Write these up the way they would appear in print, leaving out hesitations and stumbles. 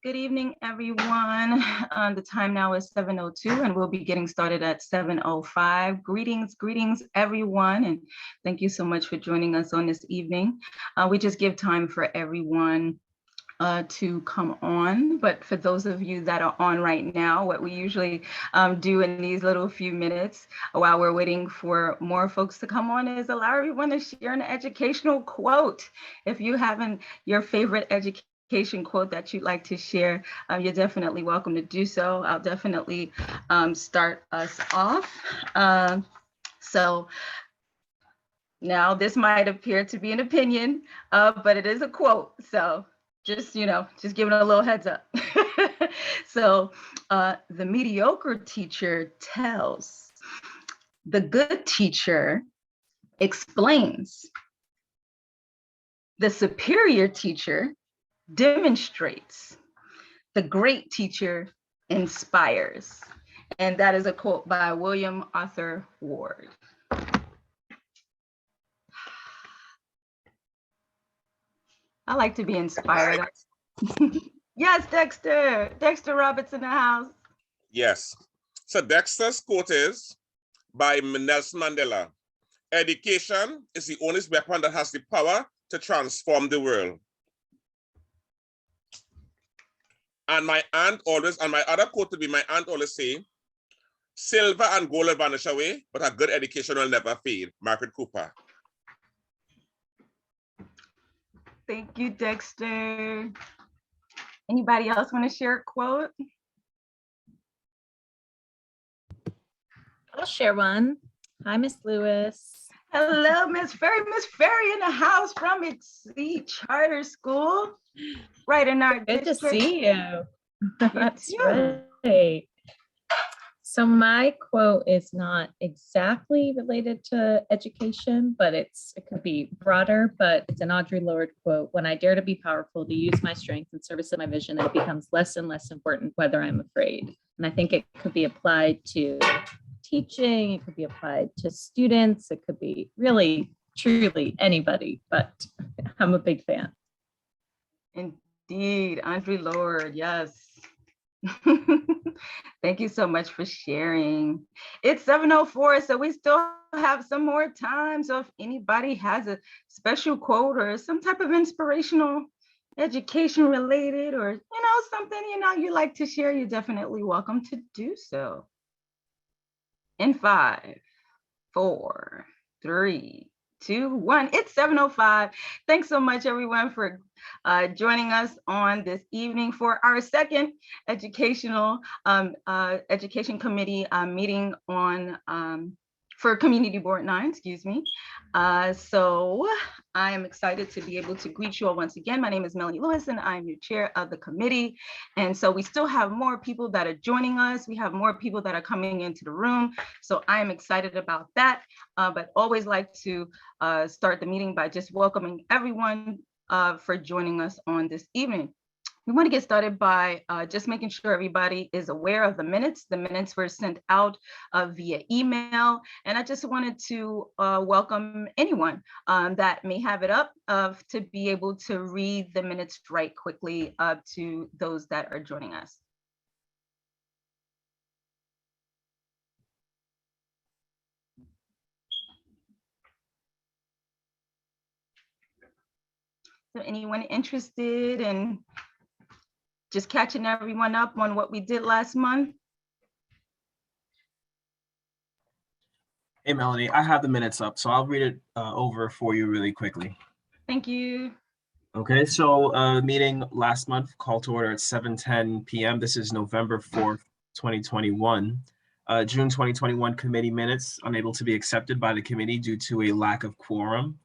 Good evening, everyone. The time now is 7:02 and we'll be getting started at 7:05. Greetings, everyone. And thank you so much for joining us on this evening. We just give time for everyone to come on. But for those of you that are on right now, what we usually do in these little few minutes while we're waiting for more folks to come on is allow everyone to share an educational quote. If you haven't, your favorite education quote that you'd like to share, you're definitely welcome to do so. I'll definitely start us off. So now this might appear to be an opinion, but it is a quote. So just giving a little heads up. So the mediocre teacher tells, the good teacher explains, the superior teacher demonstrates, the great teacher inspires. And that is a quote by William Arthur Ward. I like to be inspired. Yes, Dexter. Dexter Roberts in the house. Yes. So Dexter's quote is by Nelson Mandela. Education is the only weapon that has the power to transform the world. And my aunt always, and my other quote to be, my aunt always say, silver and gold will vanish away, but a good education will never fade. Margaret Cooper. Thank you, Dexter. Anybody else want to share a quote? I'll share one. Hi, Miss Lewis. Hello, Miss Ferry. Miss Ferry in the house from Exceed Charter School, right in our Good district. to see you. That's right. So my quote is not exactly related to education, but it could be broader, but it's an Audre Lorde quote. When I dare to be powerful, to use my strength in service of my vision, it becomes less and less important whether I'm afraid. And I think it could be applied to teaching, it could be applied to students, it could be really, truly anybody, but I'm a big fan. Indeed, Audre Lorde, yes. Thank you so much for sharing. It's 7:04, so we still have some more time. So if anybody has a special quote or some type of inspirational, education related, or something you like to share, you're definitely welcome to do so. In 5, 4, 3, 2, 1. It's 7:05. Thanks so much, everyone, for joining us on this evening for our second education committee meeting on for Community Board 9, excuse me. So I am excited to be able to greet you all once again. My name is Melanie Lewis, and I'm your chair of the committee. And so we still have more people that are joining us. We have more people that are coming into the room. So I am excited about that, but always like to start the meeting by just welcoming everyone for joining us on this evening. We want to get started by just making sure everybody is aware of the minutes. The minutes were sent out via email, and I just wanted to welcome anyone that may have it up to be able to read the minutes right quickly to those that are joining us. So anyone interested in just catching everyone up on what we did last month? Hey, Melanie, I have the minutes up, so I'll read it over for you really quickly. Thank you. Okay, so meeting last month, call to order at 7:10 p.m. This is November 4th, 2021. June 2021 committee minutes unable to be accepted by the committee due to a lack of quorum.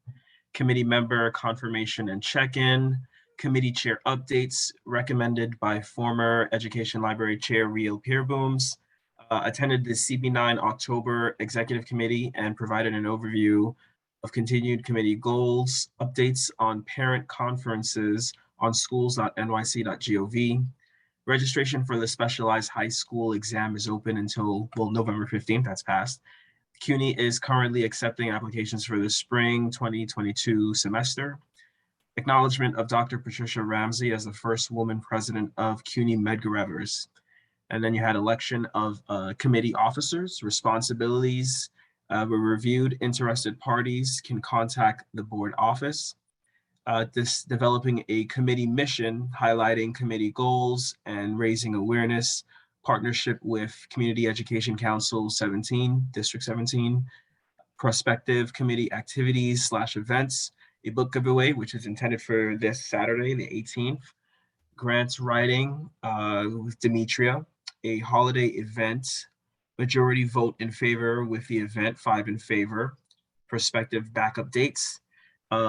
Committee member confirmation and check-in. Committee chair updates recommended by former Education Library Chair Riel Peerbooms. Attended the CB9 October Executive Committee and provided an overview of continued committee goals, updates on parent conferences on schools.nyc.gov. Registration for the specialized high school exam is open until, November 15th, that's passed. CUNY is currently accepting applications for the spring 2022 semester. Acknowledgement of Dr. Patricia Ramsey as the first woman president of CUNY Medgar Evers. And then you had election of committee officers. Responsibilities were reviewed. Interested parties can contact the board office. This developing a committee mission, highlighting committee goals and raising awareness, partnership with Community Education Council 17, District 17, prospective committee activities / events, a book giveaway, which is intended for this Saturday, the 18th, grants writing with Demetria, a holiday event, majority vote in favor with the event, 5 in favor, prospective backup dates,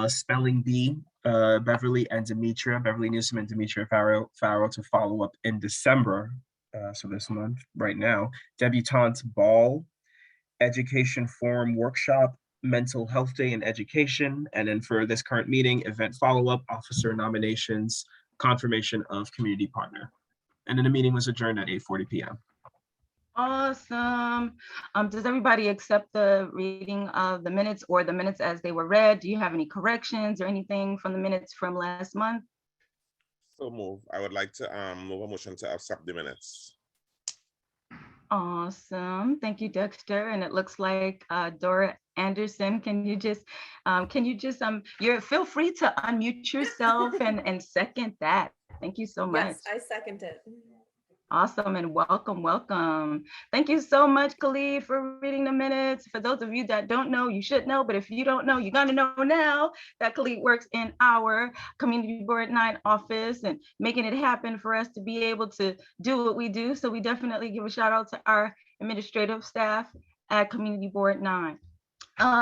spelling bee, Beverly Newsom and Demetria Farrow to follow up in December, so this month, right now, debutante ball, education forum workshop, mental health day and education, and then for this current meeting, event follow-up, officer nominations, confirmation of community partner. And then the meeting was adjourned at 8:40 p.m. Awesome. Does everybody accept the reading of the minutes or the minutes as they were read? Do you have any corrections or anything from the minutes from last month? So move. I would like to move a motion to accept the minutes. Awesome. Thank you, Dexter. And it looks like Dora Anderson, can you just feel free to unmute yourself and second that. Thank you so much. Yes, I second it. Awesome, and welcome. Thank you so much, Khalid, for reading the minutes. For those of you that don't know, you should know, but if you don't know, you're gonna know now that Khalid works in our Community Board 9 office and making it happen for us to be able to do what we do. So we definitely give a shout out to our administrative staff at Community Board 9.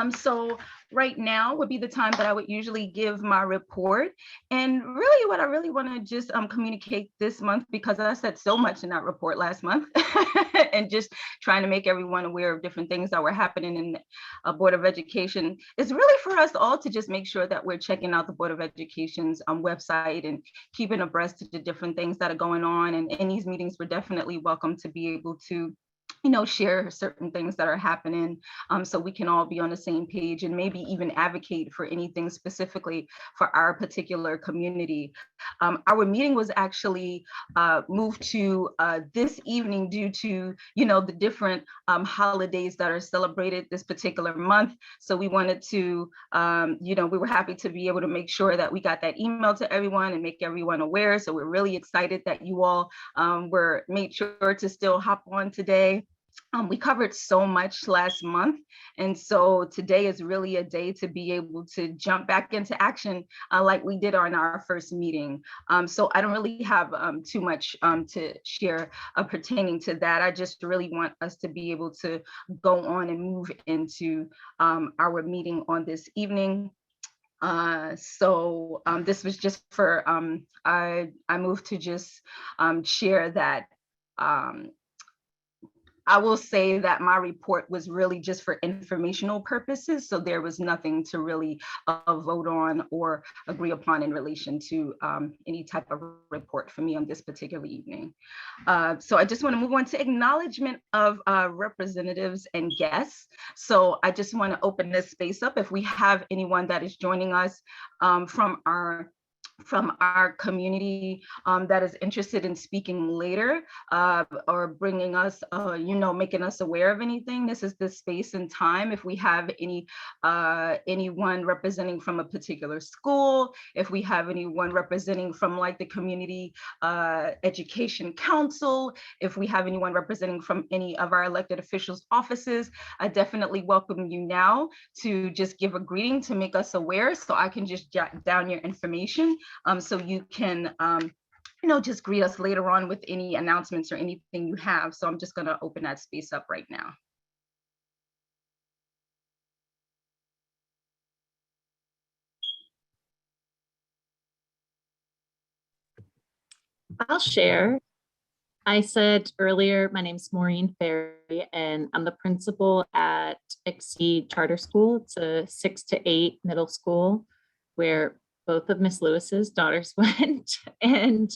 So right now would be the time that I would usually give my report. And really what I really want to just communicate this month, because I said so much in that report last month and just trying to make everyone aware of different things that were happening in a Board of Education, is really for us all to just make sure that we're checking out the Board of Education's website and keeping abreast of the different things that are going on. And in these meetings, we're definitely welcome to be able to share certain things that are happening so we can all be on the same page and maybe even advocate for anything specifically for our particular community. Our meeting was actually moved to this evening due to, the different holidays that are celebrated this particular month. So we wanted to, we were happy to be able to make sure that we got that email to everyone and make everyone aware. So we're really excited that you all were made sure to still hop on today. We covered so much last month, and so today is really a day to be able to jump back into action like we did on our first meeting. So I don't really have too much to share pertaining to that. I just really want us to be able to go on and move into our meeting on this evening. So this was just for, I moved to just share that I will say that my report was really just for informational purposes. So there was nothing to really vote on or agree upon in relation to any type of report for me on this particular evening. So I just want to move on to acknowledgement of representatives and guests. So I just want to open this space up. If we have anyone that is joining us from our community that is interested in speaking later or bringing us, making us aware of anything, this is the space and time. If we have anyone representing from a particular school, if we have anyone representing from like the Community Education Council, if we have anyone representing from any of our elected officials' offices, I definitely welcome you now to just give a greeting to make us aware so I can just jot down your information. So you can, just greet us later on with any announcements or anything you have. So I'm just going to open that space up right now. I'll share. I said earlier, my name's Maureen Ferry, and I'm the principal at Exceed Charter School. It's a 6 to 8 middle school where both of Miss Lewis's daughters went. And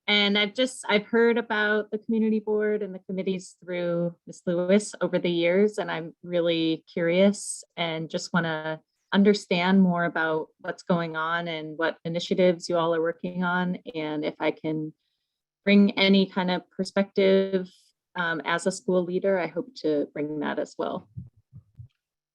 I've heard about the community board and the committees through Miss Lewis over the years, and I'm really curious and just want to understand more about what's going on and what initiatives you all are working on. And if I can bring any kind of perspective as a school leader, I hope to bring that as well.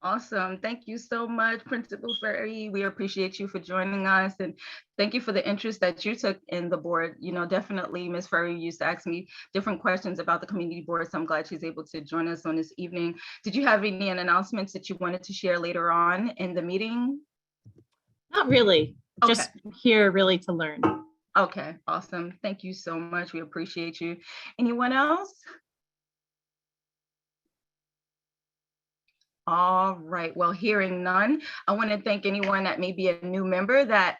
Awesome. Thank you so much, Principal Ferry. We appreciate you for joining us, and thank you for the interest that you took in the board. You know, definitely Ms. Ferry used to ask me different questions about the community board, so I'm glad she's able to join us on this evening. Did you have any announcements that you wanted to share later on in the meeting? Not really, just here really to learn. Okay, awesome. Thank you so much. We appreciate you. Anyone else? All right, well, hearing none, I want to thank anyone that may be a new member that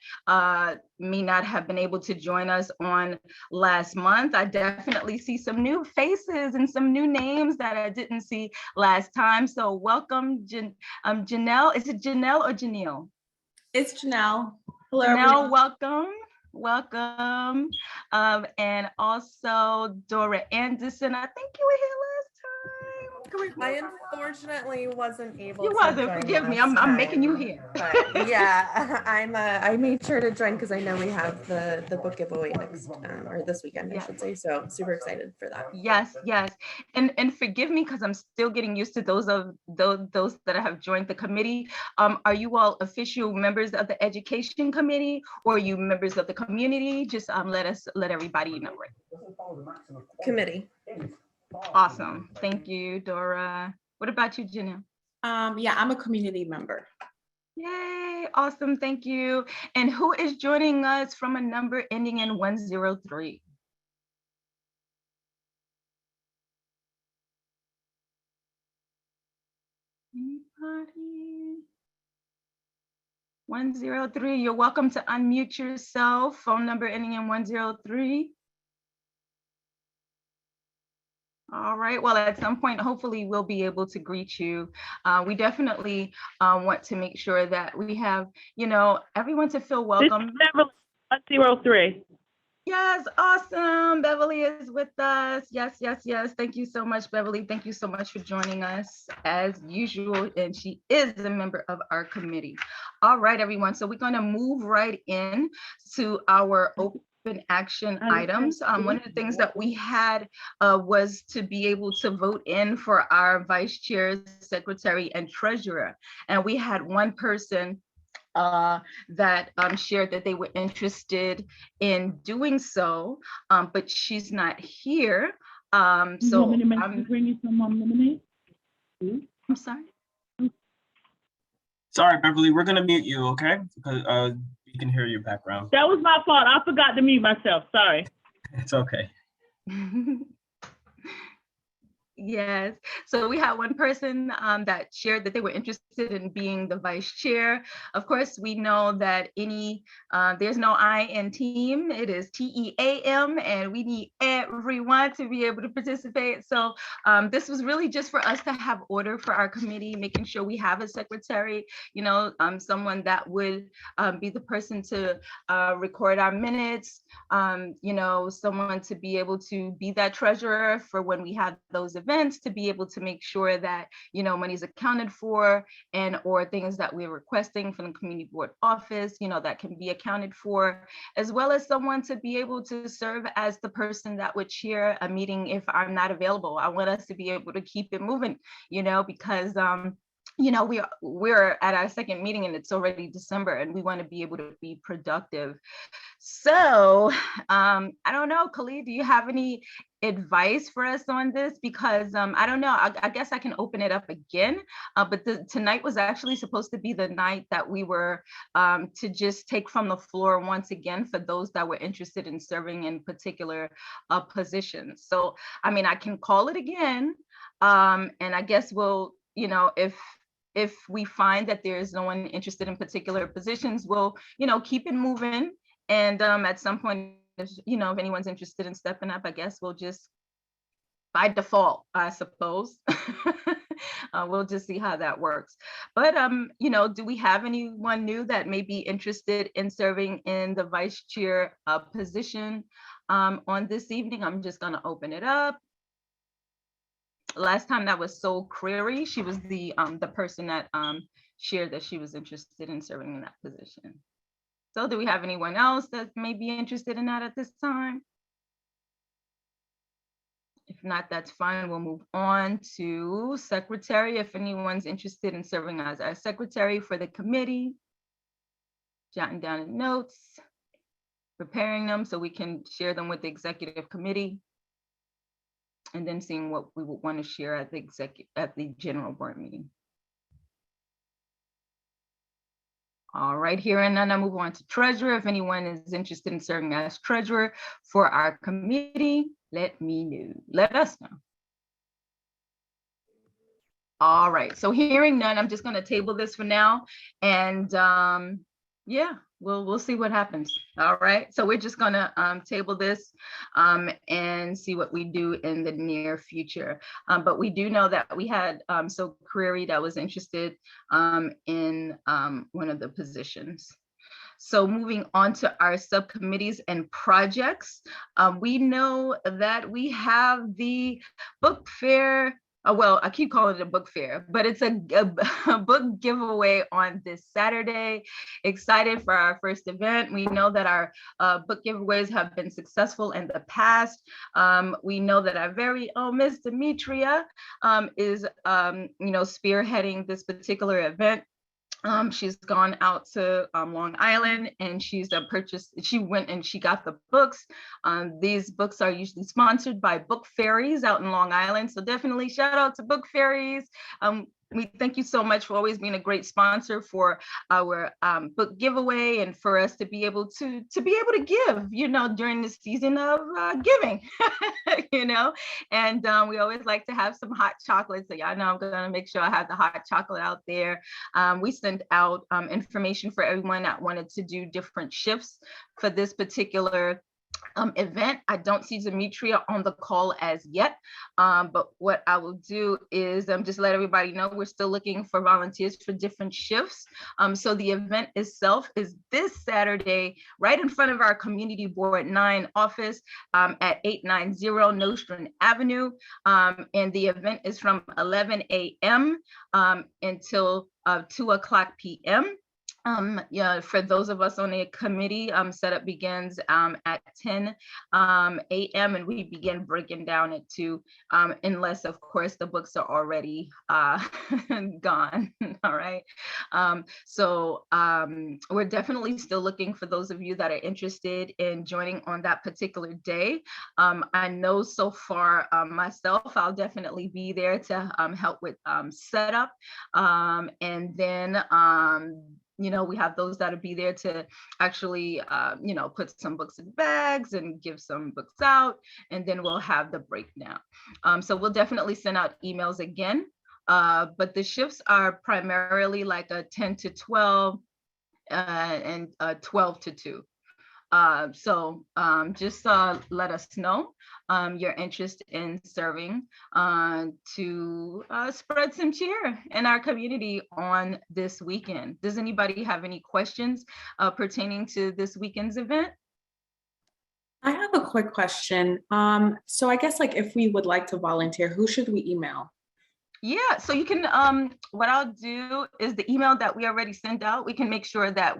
may not have been able to join us on last month. I definitely see some new faces and some new names that I didn't see last time. So welcome, Janelle. Is it Janelle or Janelle? It's Janelle. Hello, Janelle, everyone. welcome. And also Dora Anderson. I think you were here last time. I unfortunately wasn't able You to wasn't, join forgive me, last I'm making you time, here. But yeah, I made sure to join because I know we have the book giveaway next or this weekend, I should say. So super excited for that. Yes. And forgive me because I'm still getting used to those that have joined the committee. Are you all official members of the education committee, or are you members of the community? Just let everybody know. Right. Committee. Awesome. Thank you, Dora. What about you, Janelle? Yeah, I'm a community member. Yay, awesome, thank you. And who is joining us from a number ending in 103? Anybody? 103, you're welcome to unmute yourself. Phone number ending in 103. All right, well, at some point, hopefully we'll be able to greet you. We definitely want to make sure that we have, everyone to feel welcome. This is Beverly, 103. Yes, awesome. Beverly is with us. Yes. Thank you so much, Beverly. Thank you so much for joining us as usual. And she is a member of our committee. All right, everyone. So we're going to move right in to our open action items. One of the things that we had was to be able to vote in for our vice chair, secretary, and treasurer. And we had one person that shared that they were interested in doing so, but she's not here. So I'm sorry. Sorry, Beverly, we're gonna mute you, okay? Because you can hear your background. That was my fault. I forgot to mute myself. Sorry. It's okay. Yes, so we had one person that shared that they were interested in being the vice chair. Of course, we know that there's no I in team, it is TEAM, and we need everyone to be able to participate. So this was really just for us to have order for our committee, making sure we have a secretary, someone that would be the person to record our minutes, someone to be able to be that treasurer for when we have those events, to be able to make sure that money is accounted for, and or things that we're requesting from the community board office that can be accounted for, as well as someone to be able to serve as the person that would chair a meeting if I'm not available. I want us to be able to keep it moving, because we're at our second meeting and it's already December, and we want to be able to be productive. So I don't know, Khalid, do you have any advice for us on this? Because I don't know, I guess I can open it up again, but tonight was actually supposed to be the night that we were to just take from the floor once again for those that were interested in serving in particular positions. So I mean, I can call it again, and I guess we'll, if we find that there's no one interested in particular positions, we'll keep it moving. And at some point, if anyone's interested in stepping up, I guess we'll just, by default, I suppose, we'll just see how that works. But do we have anyone new that may be interested in serving in the vice chair position on this evening? I'm just going to open it up. Last time that was Sol Creary. She was the person that shared that she was interested in serving in that position. So do we have anyone else that may be interested in that at this time? If not, that's fine. We'll move on to secretary. If anyone's interested in serving as our secretary for the committee, jotting down notes, preparing them so we can share them with the executive committee, and then seeing what we would want to share at the general board meeting. All right, here and then I move on to treasurer. If anyone is interested in serving as treasurer for our committee, let us know. All right, so hearing none, I'm just going to table this for now, and yeah, we'll see what happens. All right, so we're just going to table this and see what we do in the near future. But we do know that we had so Query that was interested in one of the positions. So moving on to our subcommittees and projects, we know that we have the book fair. Well, I keep calling it a book fair, but it's a book giveaway on this Saturday. Excited for our first event. We know that our book giveaways have been successful in the past. We know that our very own Miss Demetria is, spearheading this particular event. She's gone out to Long Island, and she went and she got the books. These books are usually sponsored by Book Fairies out in Long Island. So definitely shout out to Book Fairies. We thank you so much for always being a great sponsor for our book giveaway, and for us to be able to give, during the season of giving, and we always like to have some hot chocolate. So y'all know I'm gonna make sure I have the hot chocolate out there. We sent out information for everyone that wanted to do different shifts for this particular event. I don't see Demetria on the call as yet, but what I will do is just let everybody know we're still looking for volunteers for different shifts. So the event itself is this Saturday, right in front of our Community Board 9 office at 890 Nostrand Avenue. And the event is from 11 a.m. Until 2:00 p.m. For those of us on the committee, setup begins at 10 a.m. and we begin breaking down at 2, unless of course the books are already gone. All right. So we're definitely still looking for those of you that are interested in joining on that particular day. I know so far myself, I'll definitely be there to help with setup, and then we have those that'll be there to actually, put some books in bags and give some books out, and then we'll have the breakdown. So we'll definitely send out emails again, but the shifts are primarily like a 10 to 12 and 12 to 2. So just let us know your interest in serving to spread some cheer in our community on this weekend. Does anybody have any questions pertaining to this weekend's event? I have a quick question. So I guess if we would like to volunteer, who should we email? Yeah, so you can, what I'll do is the email that we already sent out, we can make sure that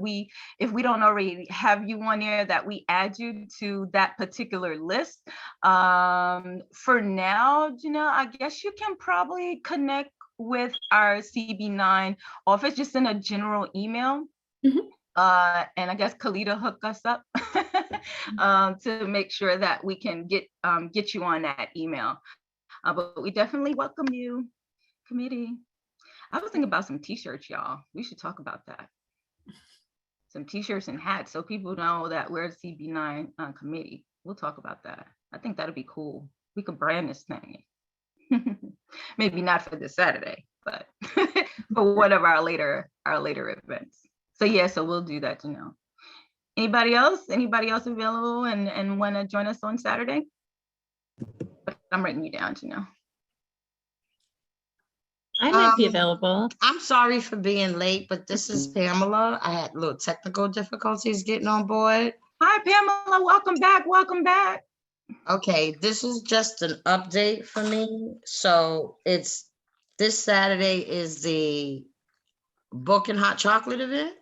if we don't already have you on there, that we add you to that particular list. For now, I guess you can probably connect with our CB9 office, just in a general email. Mm-hmm. And I guess Kalita hooked us up to make sure that we can get you on that email. But we definitely welcome you. Committee. I was thinking about some t-shirts, y'all. We should talk about that. Some t-shirts and hats so people know that we're a CB9 committee. We'll talk about that. I think that'd be cool. We could brand this thing. Maybe not for this Saturday, but for one of our later events. So yeah, so we'll do that, Anybody else available and want to join us on Saturday? I'm writing you down, I might be available. I'm sorry for being late, but this is Pamela. I had little technical difficulties getting on board. Hi, Pamela. Welcome back. Welcome back. Okay, this is just an update for me. So it's this Saturday is the book and hot chocolate event?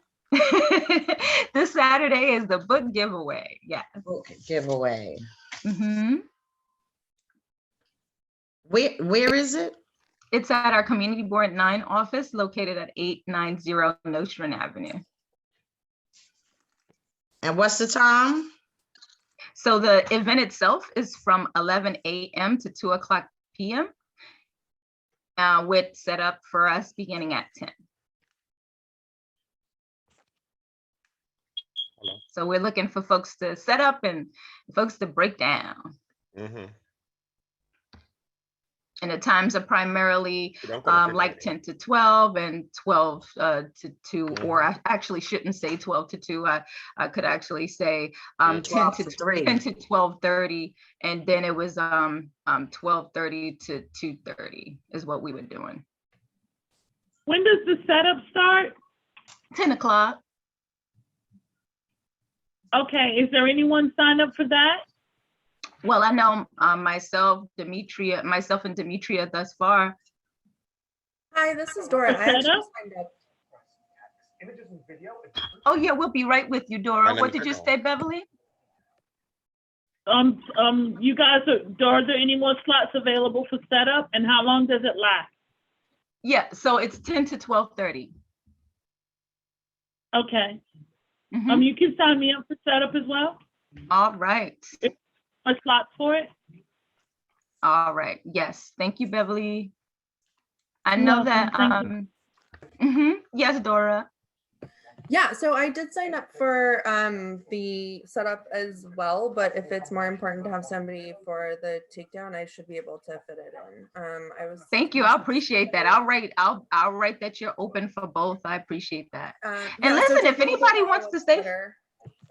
This Saturday is the book giveaway. Yeah. Book giveaway. hmm Where is it? It's at our Community Board 9 office located at 890 Nostrand Avenue. And what's the time? So the event itself is from 11 a.m. to 2 o'clock p.m. With setup for us beginning at 10. Hello. So we're looking for folks to set up and folks to break down. Mhm. And the times are primarily You don't come to like me. 10 to 12 and 12 to 2, or I actually shouldn't say 12 to 2. I could actually say 10 12 to to 3. 10 to 12:30, and then it was 12:30 to 2:30 is what we were doing. When does the setup start? 10 o'clock. Okay, is there anyone signed up for that? Well, I know myself and Demetria thus far. Hi, this is Dora. I Set actually up? signed up. Oh yeah, we'll be right with you, Dora. And then What did you Echo. say, Beverly? You guys are there any more slots available for setup, and how long does it last? Yeah, so it's 10 to 12:30. Okay, Mhm. you can sign me up for setup as well, All right. or slots for it? All right. Yes. Thank you, Beverly. I You're know welcome. that. Thank Yes, Dora. Yeah, so I did sign up for the setup as well, but if it's more important to have somebody for the takedown, I should be able to fit it in. I was. Thank you. I appreciate that. I'll write that you're open for both. I appreciate that. Yeah, And so listen, just if let me anybody know wants to what's stay. better.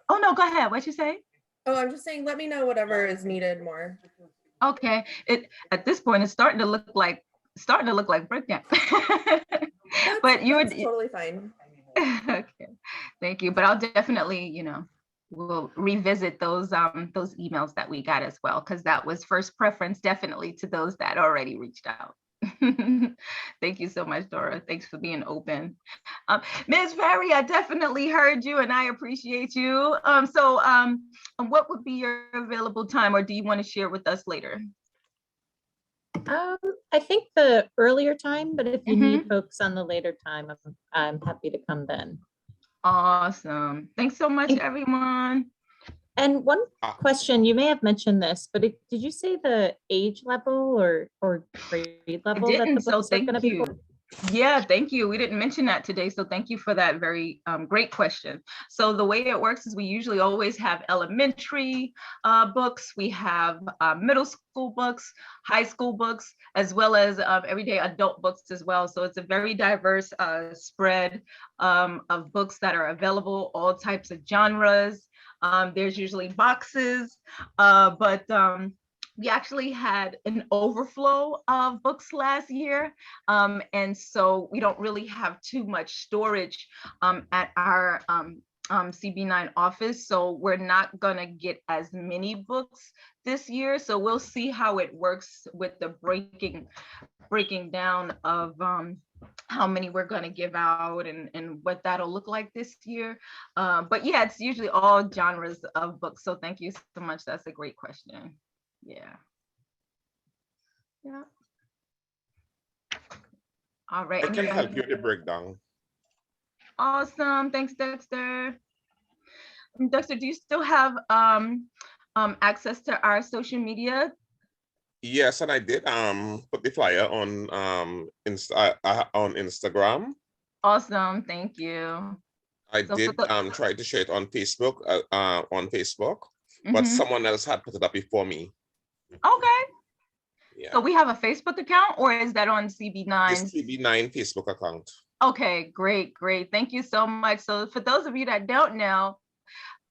Oh no, go ahead. What'd you say? Oh, I'm just saying, let me know whatever is needed more. Okay. At this point, it's starting to look like breakdown. But you were That's totally fine. okay. Thank you. But I'll definitely, we'll revisit those emails that we got as well, because that was first preference definitely to those that already reached out. Thank you so much, Dora. Thanks for being open. Ms. Ferry, I definitely heard you and I appreciate you. So what would be your available time, or do you want to share with us later? I think the earlier time, but if you need folks on the later time, I'm happy to come then. Awesome. Thanks so much, everyone. And one question, you may have mentioned this, but did you say the age level or grade level that the didn't, so books are going to be thank for? Yeah, thank you. We didn't mention that today, so thank you for that very great question. So the way it works is we usually always have elementary books, we have middle school books, high school books, as well as everyday adult books as well. So it's a very diverse spread of books that are available, all types of genres. There's usually boxes, but we actually had an overflow of books last year. And so we don't really have too much storage at our CB9 office. So we're not gonna get as many books this year. So we'll see how it works with the breaking down of how many we're going to give out and what that'll look like this year. But yeah, it's usually all genres of books. So thank you so much. That's a great question. Yeah. All right. I can help you with the breakdown. Awesome. Thanks, Dexter. Dexter, do you still have access to our social media? Yes, and I did put the flyer on Instagram. Awesome. Thank you. I did try to share it on Facebook, but someone else had put it up before me. Okay. Yeah. So we have a Facebook account, or is that on CB9? It's CB9 Facebook account. Okay, great. Thank you so much. So for those of you that don't know,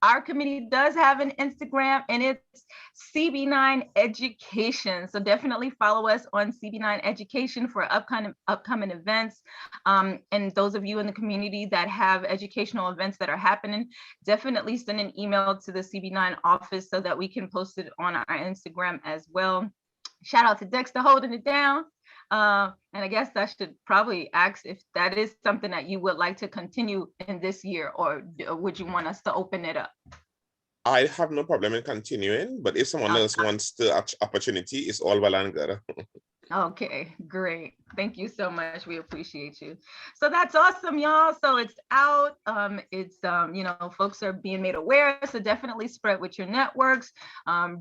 our committee does have an Instagram, and it's CB9 Education. So definitely follow us on CB9 Education for upcoming events. And those of you in the community that have educational events that are happening, definitely send an email to the CB9 office so that we can post it on our Instagram as well. Shout out to Dexter holding it down. And I guess I should probably ask if that is something that you would like to continue in this year, or would you want us to open it up? I have no problem in continuing, but if someone else wants the opportunity, it's all well and good. Okay, great. Thank you so much. We appreciate you. So that's awesome, y'all. So it's out. You know, folks are being made aware. So definitely spread with your networks.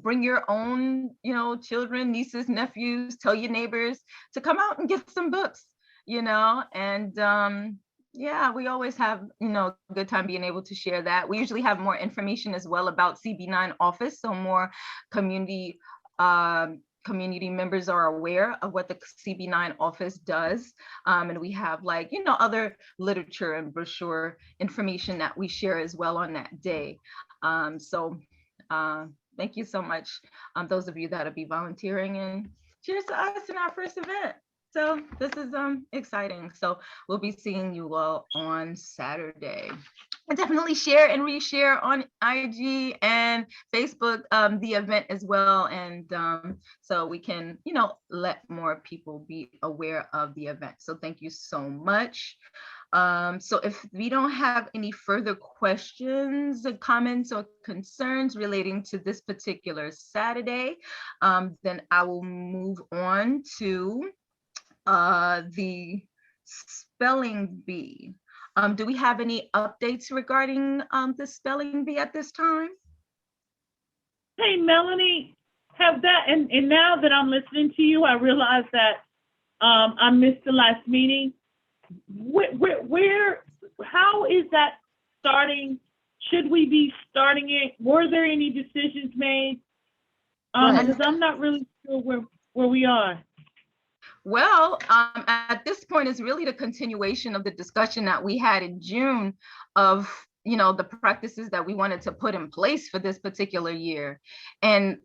Bring your own, you know, children, nieces, nephews, tell your neighbors to come out and get some books, you know, and yeah, we always have, you know, a good time being able to share that. We usually have more information as well about CB9 office. So more community community members are aware of what the CB9 office does. And we have, like, you know, other literature and brochure information that we share as well on that day. Thank you so much, those of you that'll be volunteering, and cheers to us in our first event. So this is exciting. So we'll be seeing you all on Saturday. And definitely share and reshare on IG and Facebook the event as well. And so we can, you know, let more people be aware of the event. So thank you so much. So if we don't have any further questions, comments, or concerns relating to this particular Saturday, then I will move on to the spelling bee. Do we have any updates regarding the spelling bee at this time? Hey, Melanie, have that, and now that I'm listening to you, I realize that I missed the last meeting. How is that starting? Should we be starting it? Were there any decisions made? Because I'm not really sure where we are. Well, at this point, it's really the continuation of the discussion that we had in June of, you know, the practices that we wanted to put in place for this particular year. And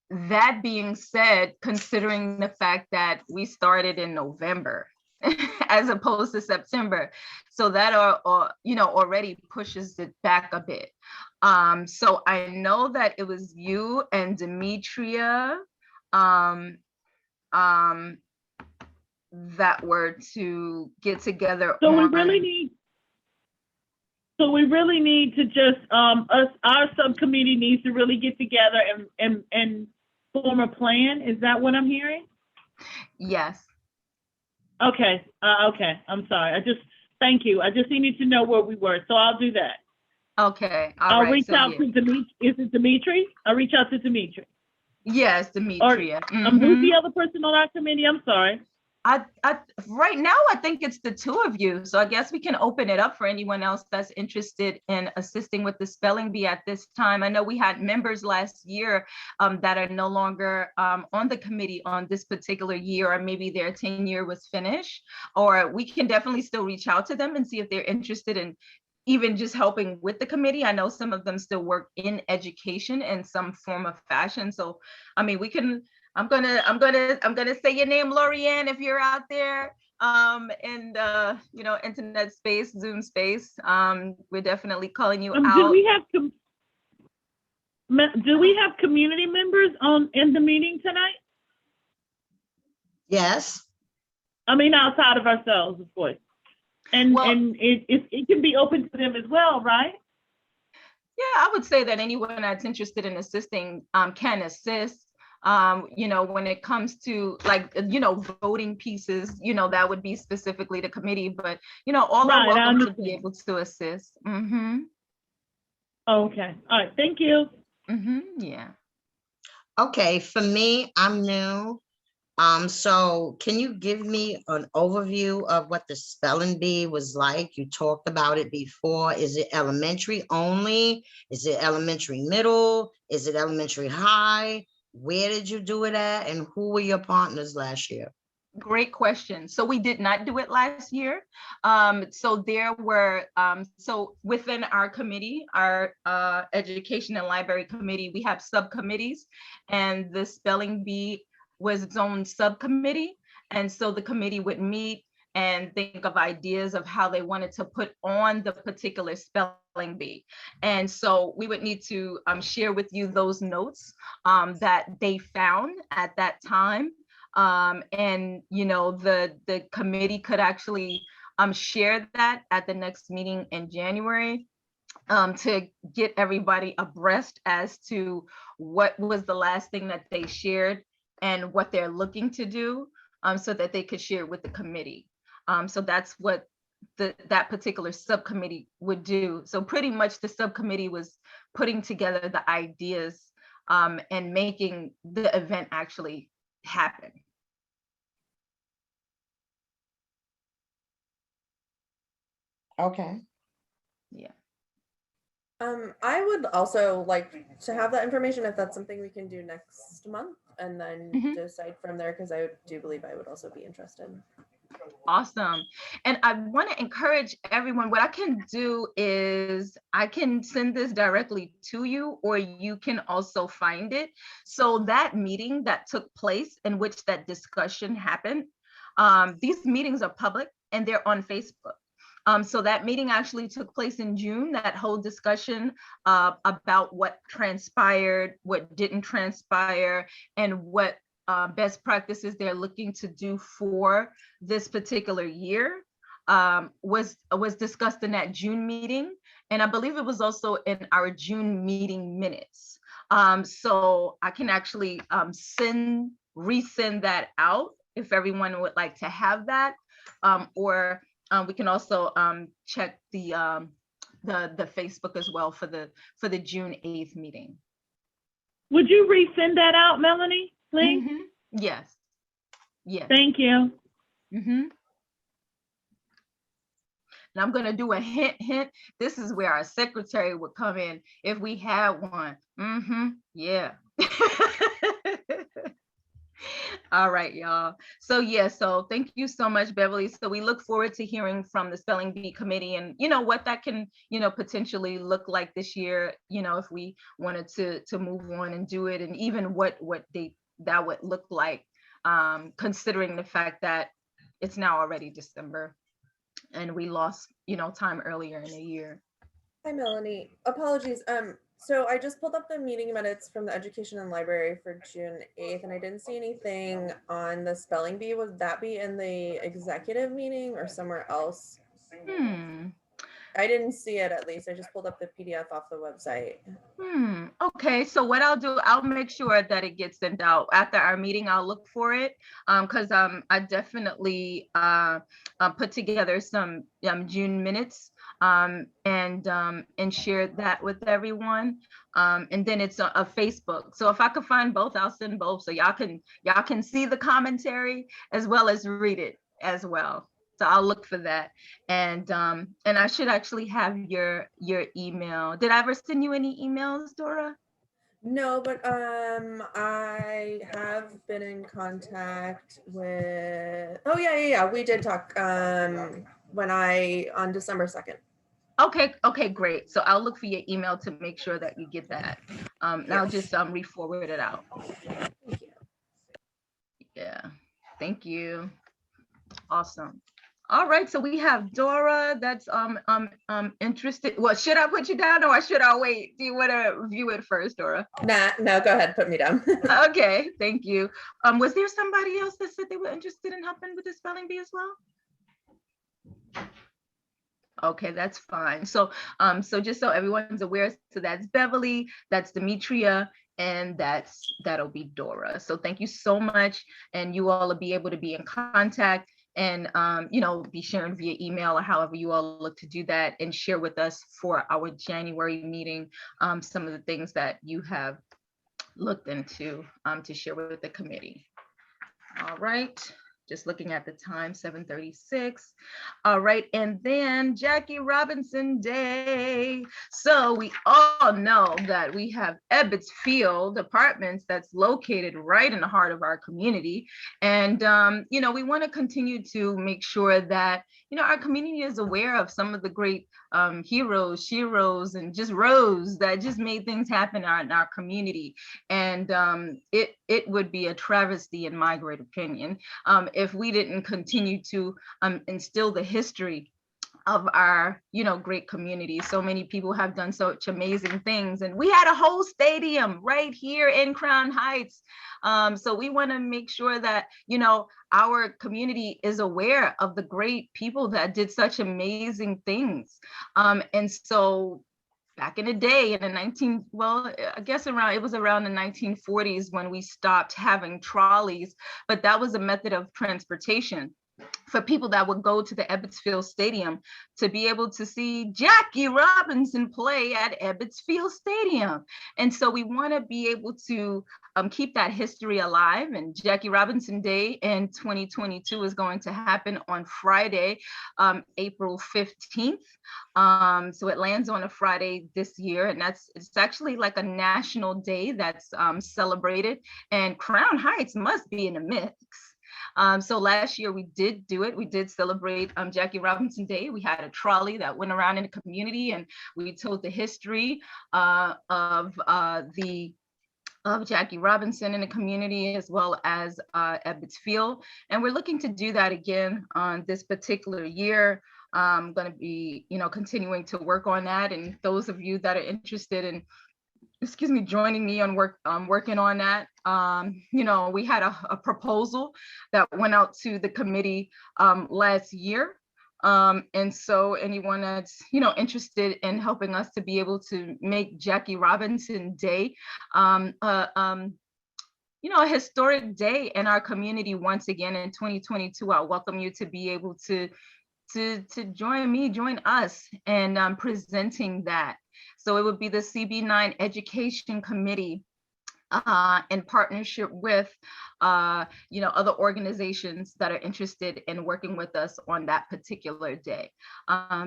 that being said, considering the fact that we started in November as opposed to September, so that you know, already pushes it back a bit. So I know that it was you and Demetria that were to get together. So we really need to just our subcommittee needs to really get together and form a plan. Is that what I'm hearing? Yes. Okay. Okay. I'm sorry. Thank you. I just needed to know where we were, so I'll do that. Okay. I'll reach out to Dimitri. Is it Dimitri? I'll reach out to Dimitri. Yes, Demetria. Who's the other person on our committee? I'm sorry. Right now, I think it's the two of you. So I guess we can open it up for anyone else that's interested in assisting with the spelling bee at this time. I know we had members last year that are no longer on the committee on this particular year, or maybe their tenure was finished, or we can definitely still reach out to them and see if they're interested in even just helping with the committee. I know some of them still work in education in some form of fashion. So, I mean, we can, I'm gonna say your name, Lorianne, if you're out there in the, you know, internet space, Zoom space. We're definitely calling you out. Do we have community members in the meeting tonight? Yes. I mean, outside of ourselves, of course. And it can be open to them as well, right? Yeah, I would say that anyone that's interested in assisting can assist. You know, when it comes to, like, you know, voting pieces, you know, that would be specifically the committee, but, you know, all are welcome to be able to assist. Mm-hmm. Okay. All right. Thank you. Mm-hmm. Yeah. Okay. For me, I'm new. So can you give me an overview of what the spelling bee was like? You talked about it before. Is it elementary only? Is it elementary middle? Is it elementary high? Where did you do it at? And who were your partners last year? Great question. So we did not do it last year. So there were, so within our committee, our education and library committee, we have subcommittees, and the spelling bee was its own subcommittee. And so the committee would meet and think of ideas of how they wanted to put on the particular spelling bee. And so we would need to share with you those notes that they found at that time. And, you know, the committee could actually share that at the next meeting in January, to get everybody abreast as to what was the last thing that they shared and what they're looking to do, so that they could share with the committee. So that's what that particular subcommittee would do. So pretty much the subcommittee was putting together the ideas, and making the event actually happen. Okay. Yeah. I would also like to have that information if that's something we can do next month, and then Mhm. decide from there, because I do believe I would also be interested. Awesome. And I want to encourage everyone, what I can do is I can send this directly to you, or you can also find it. So that meeting that took place in which that discussion happened, these meetings are public and they're on Facebook. So that meeting actually took place in June, that whole discussion about what transpired, what didn't transpire, and what best practices they're looking to do for this particular year, was discussed in that June meeting. And I believe it was also in our June meeting minutes. So I can actually resend that out if everyone would like to have that, or we can also check the Facebook as well for the June 8th meeting. Would you resend that out, Melanie, please? Mhm. Yes. Yes. Thank you. And I'm going to do a hint. This is where our secretary would come in if we had one. Yeah. All right, y'all. So yeah, so thank you so much, Beverly. So we look forward to hearing from the Spelling Bee committee, and you know what that can, you know, potentially look like this year, you know, if we wanted to move on and do it, and even what that would look like, considering the fact that it's now already December and we lost, you know, time earlier in the year. Hi, Melanie. Apologies. So I just pulled up the meeting minutes from the Education and Library for June 8th, and I didn't see anything on the Spelling Bee. Would that be in the executive meeting or somewhere else? I didn't see it, at least. I just pulled up the PDF off the website. Okay, so what I'll do, I'll make sure that it gets sent out after our meeting. I'll look for it, because I definitely put together some June minutes, and share that with everyone, and then it's a Facebook. So if I could find both, I'll send both, so y'all can see the commentary as well as read it as well. So I'll look for that. And I should actually have your email. Did I ever send you any emails, Dora? No, but I have been in contact with, oh yeah, we did talk on December 2nd. Okay, great. So I'll look for your email to make sure that you get that. And I'll just re-forward it out. Thank you. Yeah, thank you. Awesome. All right, so we have Dora that's interested. Well, should I put you down or should I wait? Do you want to review it first, Dora? No, go ahead, put me down. Okay, thank you. Was there somebody else that said they were interested in helping with the spelling bee as well? Okay, that's fine. So so just so everyone's aware, so that's Beverly, that's Demetria, and that'll be Dora. So thank you so much, and you all will be able to be in contact and you know, be sharing via email or however you all look to do that, and share with us for our January meeting some of the things that you have looked into to share with the committee. All right. Just looking at the time, 7:36. All right, and then Jackie Robinson Day. So we all know that we have Ebbets Field Apartments that's located right in the heart of our community. And, you know, we want to continue to make sure that, you know, our community is aware of some of the great heroes, sheroes, and just Rose that just made things happen in our community. And it would be a travesty, in my great opinion, if we didn't continue to instill the history our, great community. So many people have done such amazing things, and we had a whole stadium right here in Crown Heights. So we want to make sure that, our community is aware of the great people that did such amazing things. And so back in the day, in the it was around the 1940s when we stopped having trolleys, but that was a method of transportation for people that would go to the Ebbets Field Stadium to be able to see Jackie Robinson play at Ebbets Field Stadium. And so we want to be able to keep that history alive. And Jackie Robinson Day in 2022 is going to happen on Friday, April 15th. So it lands on a Friday this year, and it's actually like a national day that's celebrated, and Crown Heights must be in the mix. So last year we did do it. We did celebrate Jackie Robinson Day. We had a trolley that went around in the community, and we told the history of Jackie Robinson in the community, as well as Ebbets Field. And we're looking to do that again on this particular year. I'm going to be, continuing to work on that. And those of you that are interested in, joining me on working on that. We had a proposal that went out to the committee last year. And so anyone that's, interested in helping us to be able to make Jackie Robinson Day, a historic day in our community once again in 2022, I welcome you to be able to join us in presenting that. So it would be the CB9 Education Committee in partnership with other organizations that are interested in working with us on that particular day.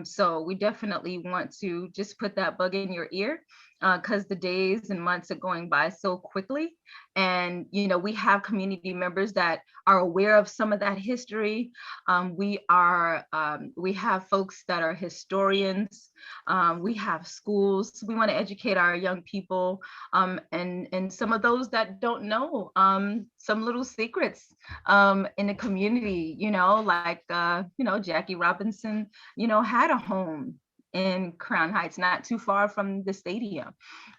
So we definitely want to just put that bug in your ear, because the days and months are going by so quickly. And, we have community members that are aware of some of that history. We have folks that are historians. We have schools. We want to educate our young people, and some of those that don't know some little secrets in the community, like, Jackie Robinson, had a home in Crown Heights, not too far from the stadium.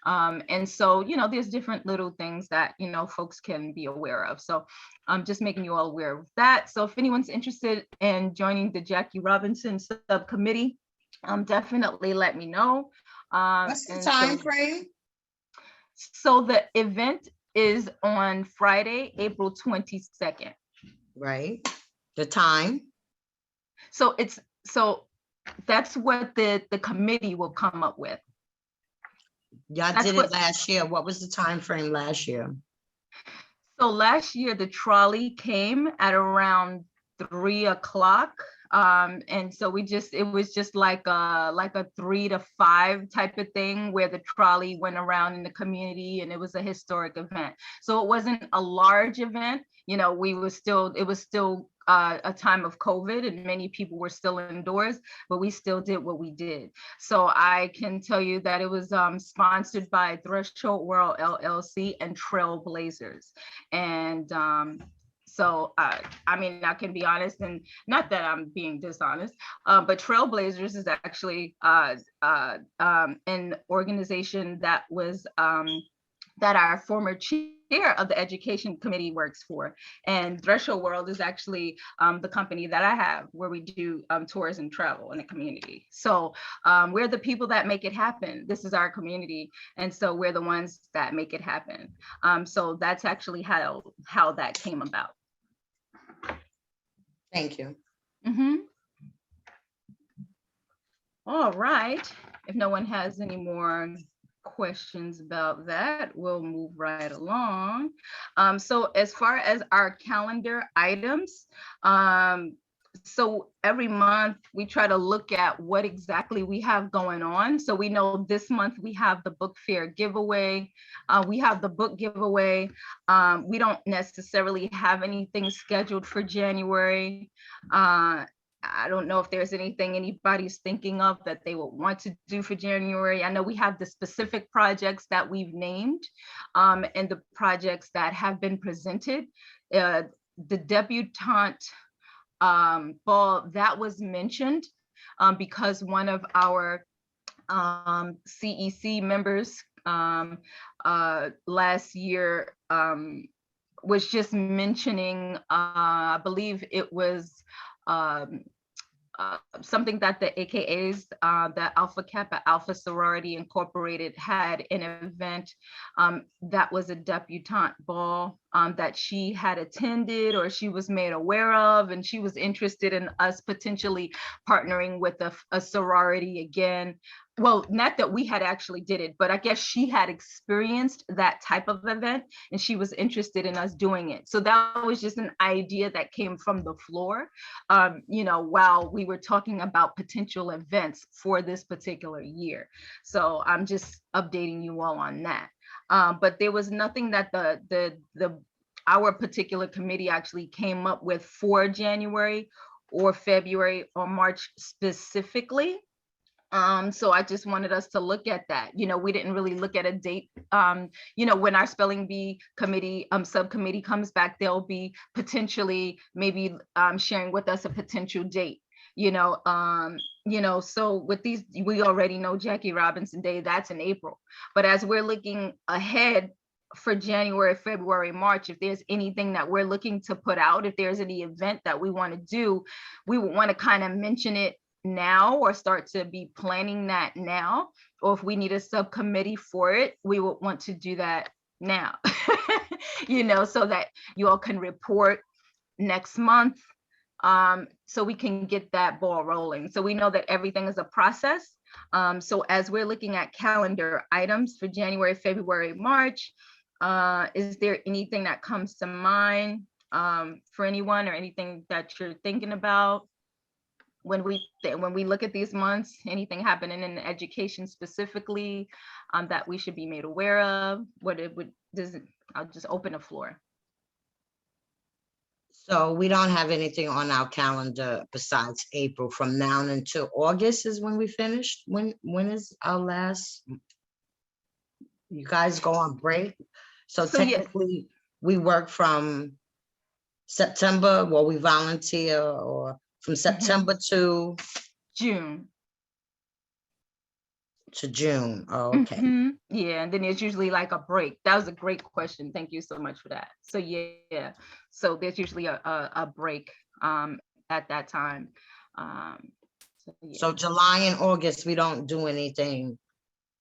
And so, there's different little things that, folks can be aware of. So I'm just making you all aware of that. So if anyone's interested in joining the Jackie Robinson subcommittee, definitely let me know. What's the time frame? So the event is on Friday, April 22nd. Right. The time? So that's what the committee will come up with. Y'all did it last year. What was the time frame last year? So last year the trolley came at around 3 o'clock. And so it was just like a 3 to 5 type of thing, where the trolley went around in the community, and it was a historic event. So it wasn't a large event. It was still a time of COVID, and many people were still indoors, but we still did what we did. So I can tell you that it was sponsored by Threshold World LLC and Trailblazers. And so, I can be honest, and not that I'm being dishonest, but Trailblazers is actually an organization that was that our former chair of the education committee works for. And Threshold World is actually the company that I have, where we do tours and travel in the community. So we're the people that make it happen. This is our community. And so we're the ones that make it happen. So that's actually how that came about. Thank you. Mm-hmm. All right. If no one has any more questions about that, we'll move right along. So as far as our calendar items, so every month we try to look at what exactly we have going on. So we know this month we have the book fair giveaway. We have the book giveaway. We don't necessarily have anything scheduled for January. I don't know if there's anything anybody's thinking of that they would want to do for January. I know we have the specific projects that we've named, and the projects that have been presented. The debutante ball that was mentioned. because one of our CEC members last year was just mentioning, I believe it was something that the AKAs, the Alpha Kappa Alpha Sorority Incorporated had an event that was a debutante ball that she had attended or she was made aware of, and she was interested in us potentially partnering with a sorority again. Well, not that we had actually did it, but I guess she had experienced that type of event and she was interested in us doing it. So that was just an idea that came from the floor, you know, while we were talking about potential events for this particular year. So I'm just updating you all on that. But there was nothing that our particular committee actually came up with for January or February or March specifically. So I just wanted us to look at that. You know, we didn't really look at a date. You know, when our spelling bee committee subcommittee comes back, they'll be potentially maybe sharing with us a potential date. You know, so with these, we already know Jackie Robinson Day, that's in April. But as we're looking ahead for January, February, March, if there's anything that we're looking to put out, if there's any event that we want to do, we would want to kind of mention it now or start to be planning that now. Or if we need a subcommittee for it, we would want to do that now, you know, so that you all can report next month, so we can get that ball rolling. So we know that everything is a process. So as we're looking at calendar items for January, February, March, is there anything that comes to mind for anyone or anything that you're thinking about? When we look at these months, anything happening in education specifically that we should be made aware of? I'll just open the floor. So we don't have anything on our calendar besides April. From now until August is when we finish. When is our last? You guys go on break. So technically we work from September, well, we volunteer, or from September to June. Oh, okay. Yeah, and then there's usually like a break. That was a great question. Thank you so much for that. So yeah, so there's usually a break at that time. So July and August, we don't do anything.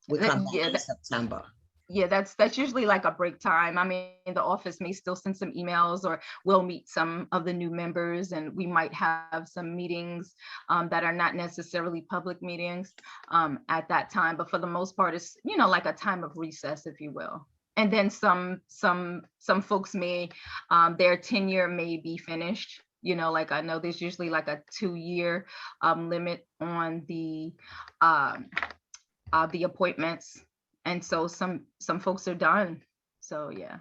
We come back in September. Yeah, that's usually like a break time. I mean, the office may still send some emails, or we'll meet some of the new members, and we might have some meetings that are not necessarily public meetings at that time. But for the most part, it's, you know, like a time of recess, if you will. And then some folks may, their tenure may be finished. You know, like I know there's usually like a 2-year limit on the appointments. And so some folks are done. So yeah.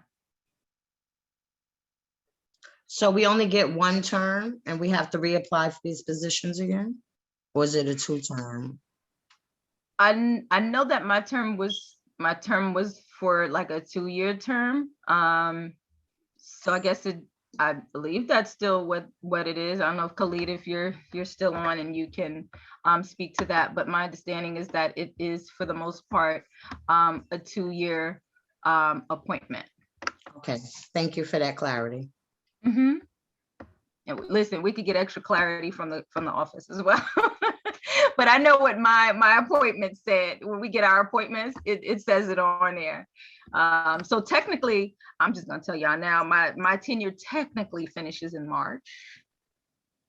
So we only get one term and we have to reapply for these positions again? Or is it a 2-term? I know that my term was for like a 2-year term. So I guess I believe that's still what it is. I don't know if Khalid, if you're still on and you can speak to that, but my understanding is that it is for the most part a 2-year appointment. Okay, thank you for that clarity. And listen, we could get extra clarity from the office as well. But I know what my appointment said. When we get our appointments, it says it on there. So technically, I'm just gonna tell y'all now, my tenure technically finishes in March.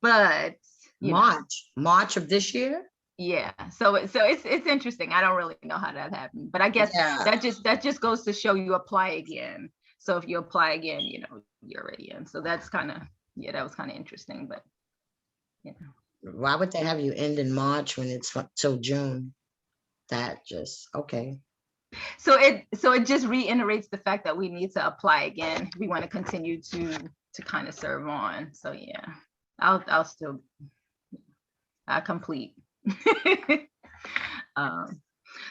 But March of this year? Yeah, so it's interesting. I don't really know how that happened, but I guess that just goes to show you apply again. So if you apply again, you know, you're already in. So that's kind of, yeah, that was kind of interesting, but you know. Why would they have you end in March when it's till June? That just, okay. So it just reiterates the fact that we need to apply again. We want to continue to kind of serve on. So yeah, I'll still complete.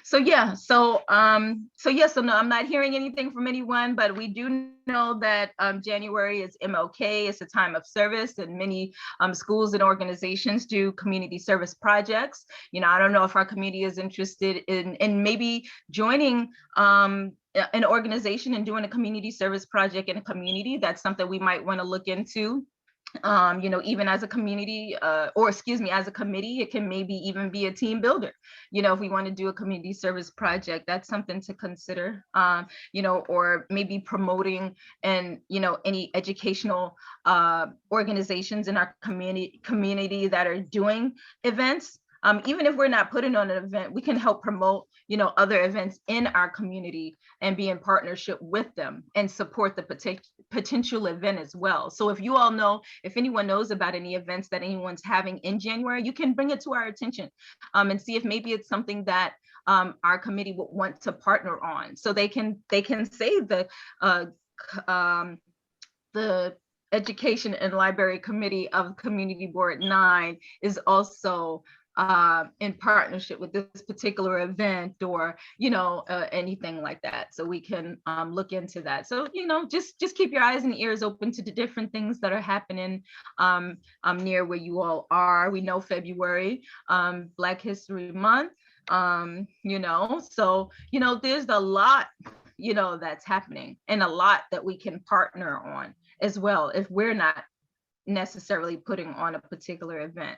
So so no, I'm not hearing anything from anyone, but we do know that January is MLK. It's a time of service, and many schools and organizations do community service projects. You know, I don't know if our community is interested in maybe joining an organization and doing a community service project in a community. That's something we might want to look into. You know, even as a community, or excuse me, as a committee, it can maybe even be a team builder. You know, if we want to do a community service project, that's something to consider. You know, or maybe promoting and, you know, any educational organizations in our community that are doing events. Even if we're not putting on an event, we can help promote, you know, other events in our community and be in partnership with them and support the potential event as well. So if you all know, if anyone knows about any events that anyone's having in January, you can bring it to our attention and see if maybe it's something that our committee would want to partner on. So they can say the Education and Library Committee of Community Board 9 is also in partnership with this particular event, or, you know, anything like that. So we can look into that. So, you know, just keep your eyes and ears open to the different things that are happening near where you all are. We know February, Black History Month, you know, so, you know, there's a lot, you know, that's happening, and a lot that we can partner on as well if we're not necessarily putting on a particular event.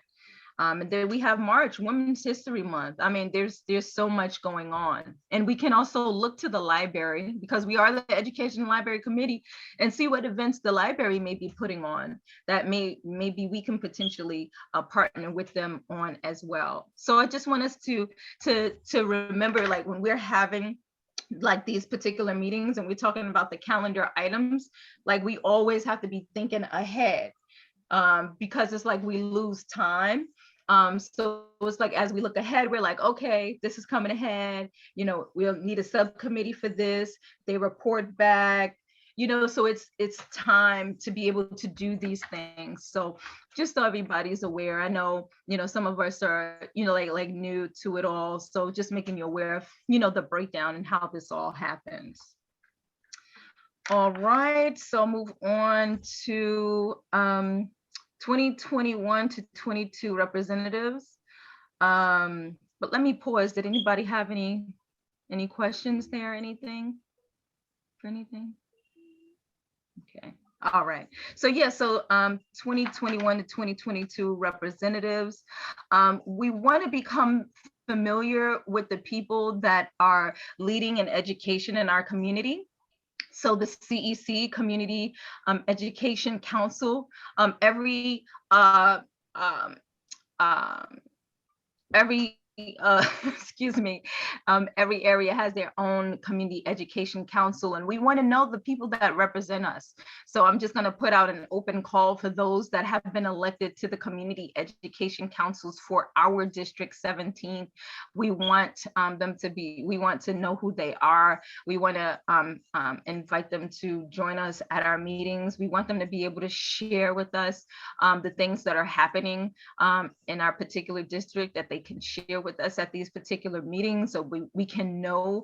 And then we have March, Women's History Month. I mean, there's so much going on. And we can also look to the library, because we are the Education and Library Committee, and see what events the library may be putting on that maybe we can potentially partner with them on as well. So I just want us to remember, like, when we're having like these particular meetings and we're talking about the calendar items, like, we always have to be thinking ahead, because it's like we lose time. So it's like, as we look ahead, we're like, okay, this is coming ahead, you know, we'll need a subcommittee for this, they report back, you know, so it's time to be able to do these things. So just so everybody's aware, I know, you know, some of us are, you know, like new to it all. So just making you aware of, you know, the breakdown and how this all happens. All right, so move on to 2021 to 22 representatives. But let me pause. Did anybody have any questions there? Anything? Okay. All right. So yeah, so 2021 to 2022 representatives. We want to become familiar with the people that are leading in education in our community. So the CEC, Community Education Council, every excuse me, every area has their own community education council, and we want to know the people that represent us. So I'm just going to put out an open call for those that have been elected to the community education councils for our District 17. We want them to be, we want to know who they are. We want to invite them to join us at our meetings. We want them to be able to share with us the things that are happening in our particular district, that they can share with us at these particular meetings, so we can know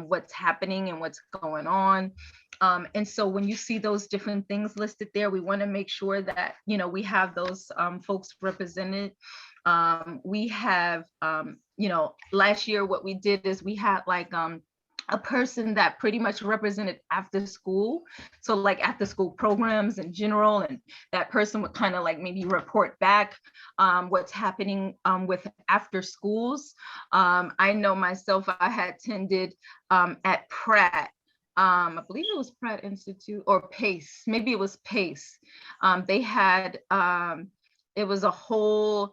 what's happening and what's going on. And so when you see those different things listed there, we want to make sure that, you know, we have those folks represented. We have, you know, last year what we did is we had like a person that pretty much represented after school. So like after school programs in general, and that person would kind of like maybe report back what's happening with after schools. I know myself, I had attended at Pratt, I believe it was Pratt Institute or PACE, maybe it was PACE. They had, it was a whole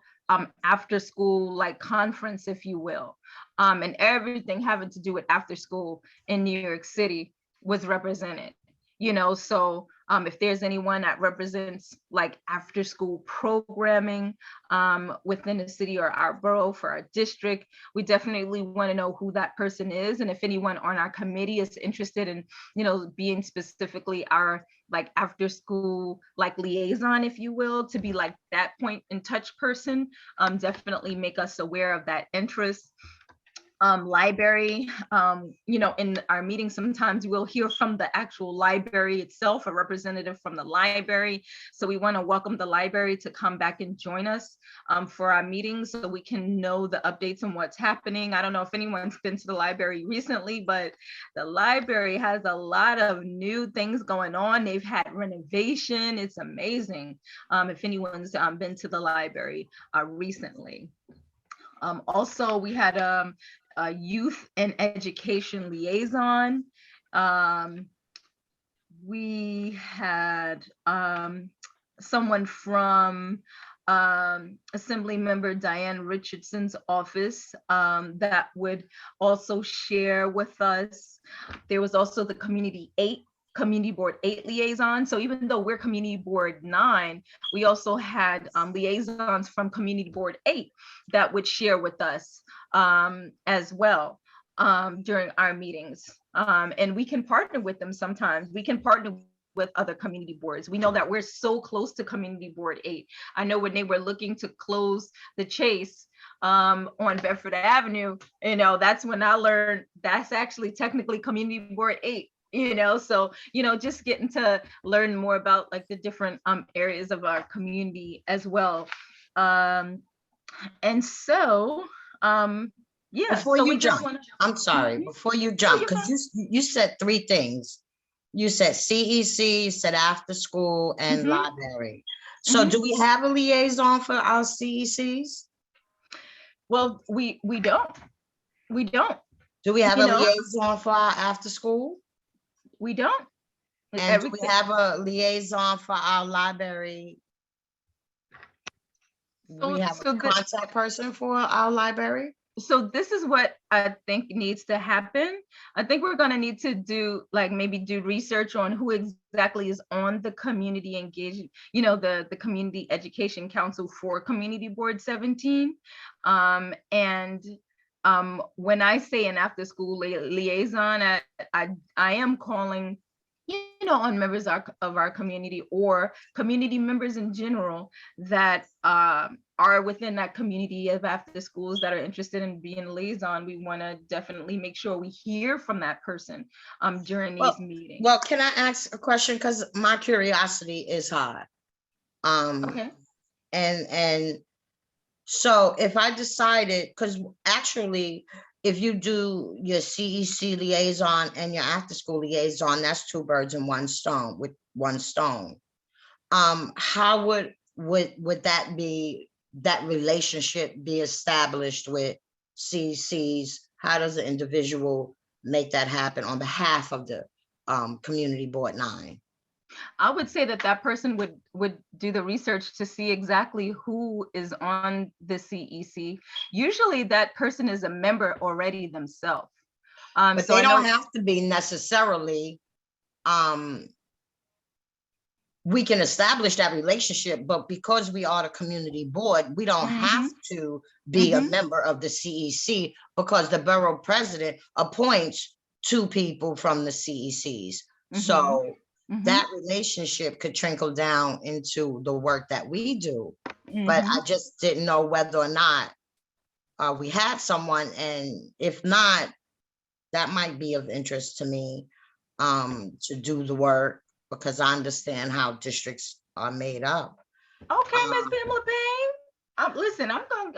after school like conference, if you will. And everything having to do with after school in New York City was represented, you know. So if there's anyone that represents like after school programming within the city or our borough for our district, we definitely want to know who that person is. And if anyone on our committee is interested in, you know, being specifically our like after school like liaison, if you will, to be like that point in touch person, definitely make us aware of that interest. library. In our meetings, sometimes we'll hear from the actual library itself, a representative from the library. So we want to welcome the library to come back and join us for our meetings so we can know the updates on what's happening. I don't know if anyone's been to the library recently, but the library has a lot of new things going on. They've had renovation. It's amazing if anyone's been to the library recently. Also, we had a youth and education liaison. We had someone from Assembly Member Diane Richardson's office that would also share with us. There was also the Community Board 8 liaison. So even though we're Community Board 9, we also had liaisons from Community Board 8 that would share with us as well during our meetings. And we can partner with them sometimes. We can partner with other community boards. We know that we're so close to Community Board 8. I know when they were looking to close the Chase on Bedford Avenue, that's when I learned that's actually technically Community Board 8. So just getting to learn more about like the different areas of our community as well. And so yeah. Before so you we just jump, wanna- I'm sorry, Mhm. before you jump, you're because you said three things. You said CEC, you said after school and Mhm. library. So Mhm. do we have a liaison for our CECs? Well, we don't. Do we have You a know? liaison for our after school? We don't. And do we Everything- have a liaison for our library? We have so a the- contact person for our library? So this is what I think needs to happen. I think we're going to need to do maybe do research on who exactly is on the community engagement, the Community Education Council for Community Board 17. And when I say an after school liaison, I am calling on members of our community or community members in general that are within that community of after schools that are interested in being liaison. We want to definitely make sure we hear from that person during these meetings. Well, can I ask a question? Because my curiosity is high. Okay. And so if I decided, because actually, if you do your CEC liaison and your after school liaison, that's two birds in one stone with one stone. How would that relationship be established with CECs? How does an individual make that happen on behalf of the Community Board 9? I would say that person would do the research to see exactly who is on the CEC. Usually that person is a member already themselves. But they don't have to be necessarily, we can establish that relationship, but because we are the community board, we don't have to be a member of the CEC because the borough president appoints two people from the CECs. So that relationship could trickle down into the work that we do. But I just didn't know whether or not we had someone, and if not, that might be of interest to me to do the work, because I understand how districts are made up. Okay, Ms. Pamela Payne. Listen, I'm going.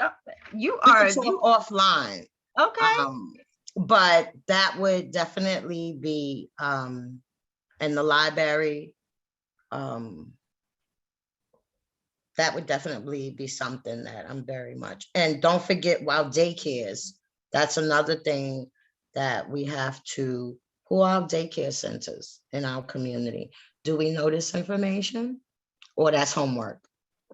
You We are can talk offline. Okay. But that would definitely be in the library. That would definitely be something that I'm very much. And don't forget, while daycares, that's another thing that we have to. Who are daycare centers in our community? Do we know this information, or that's homework?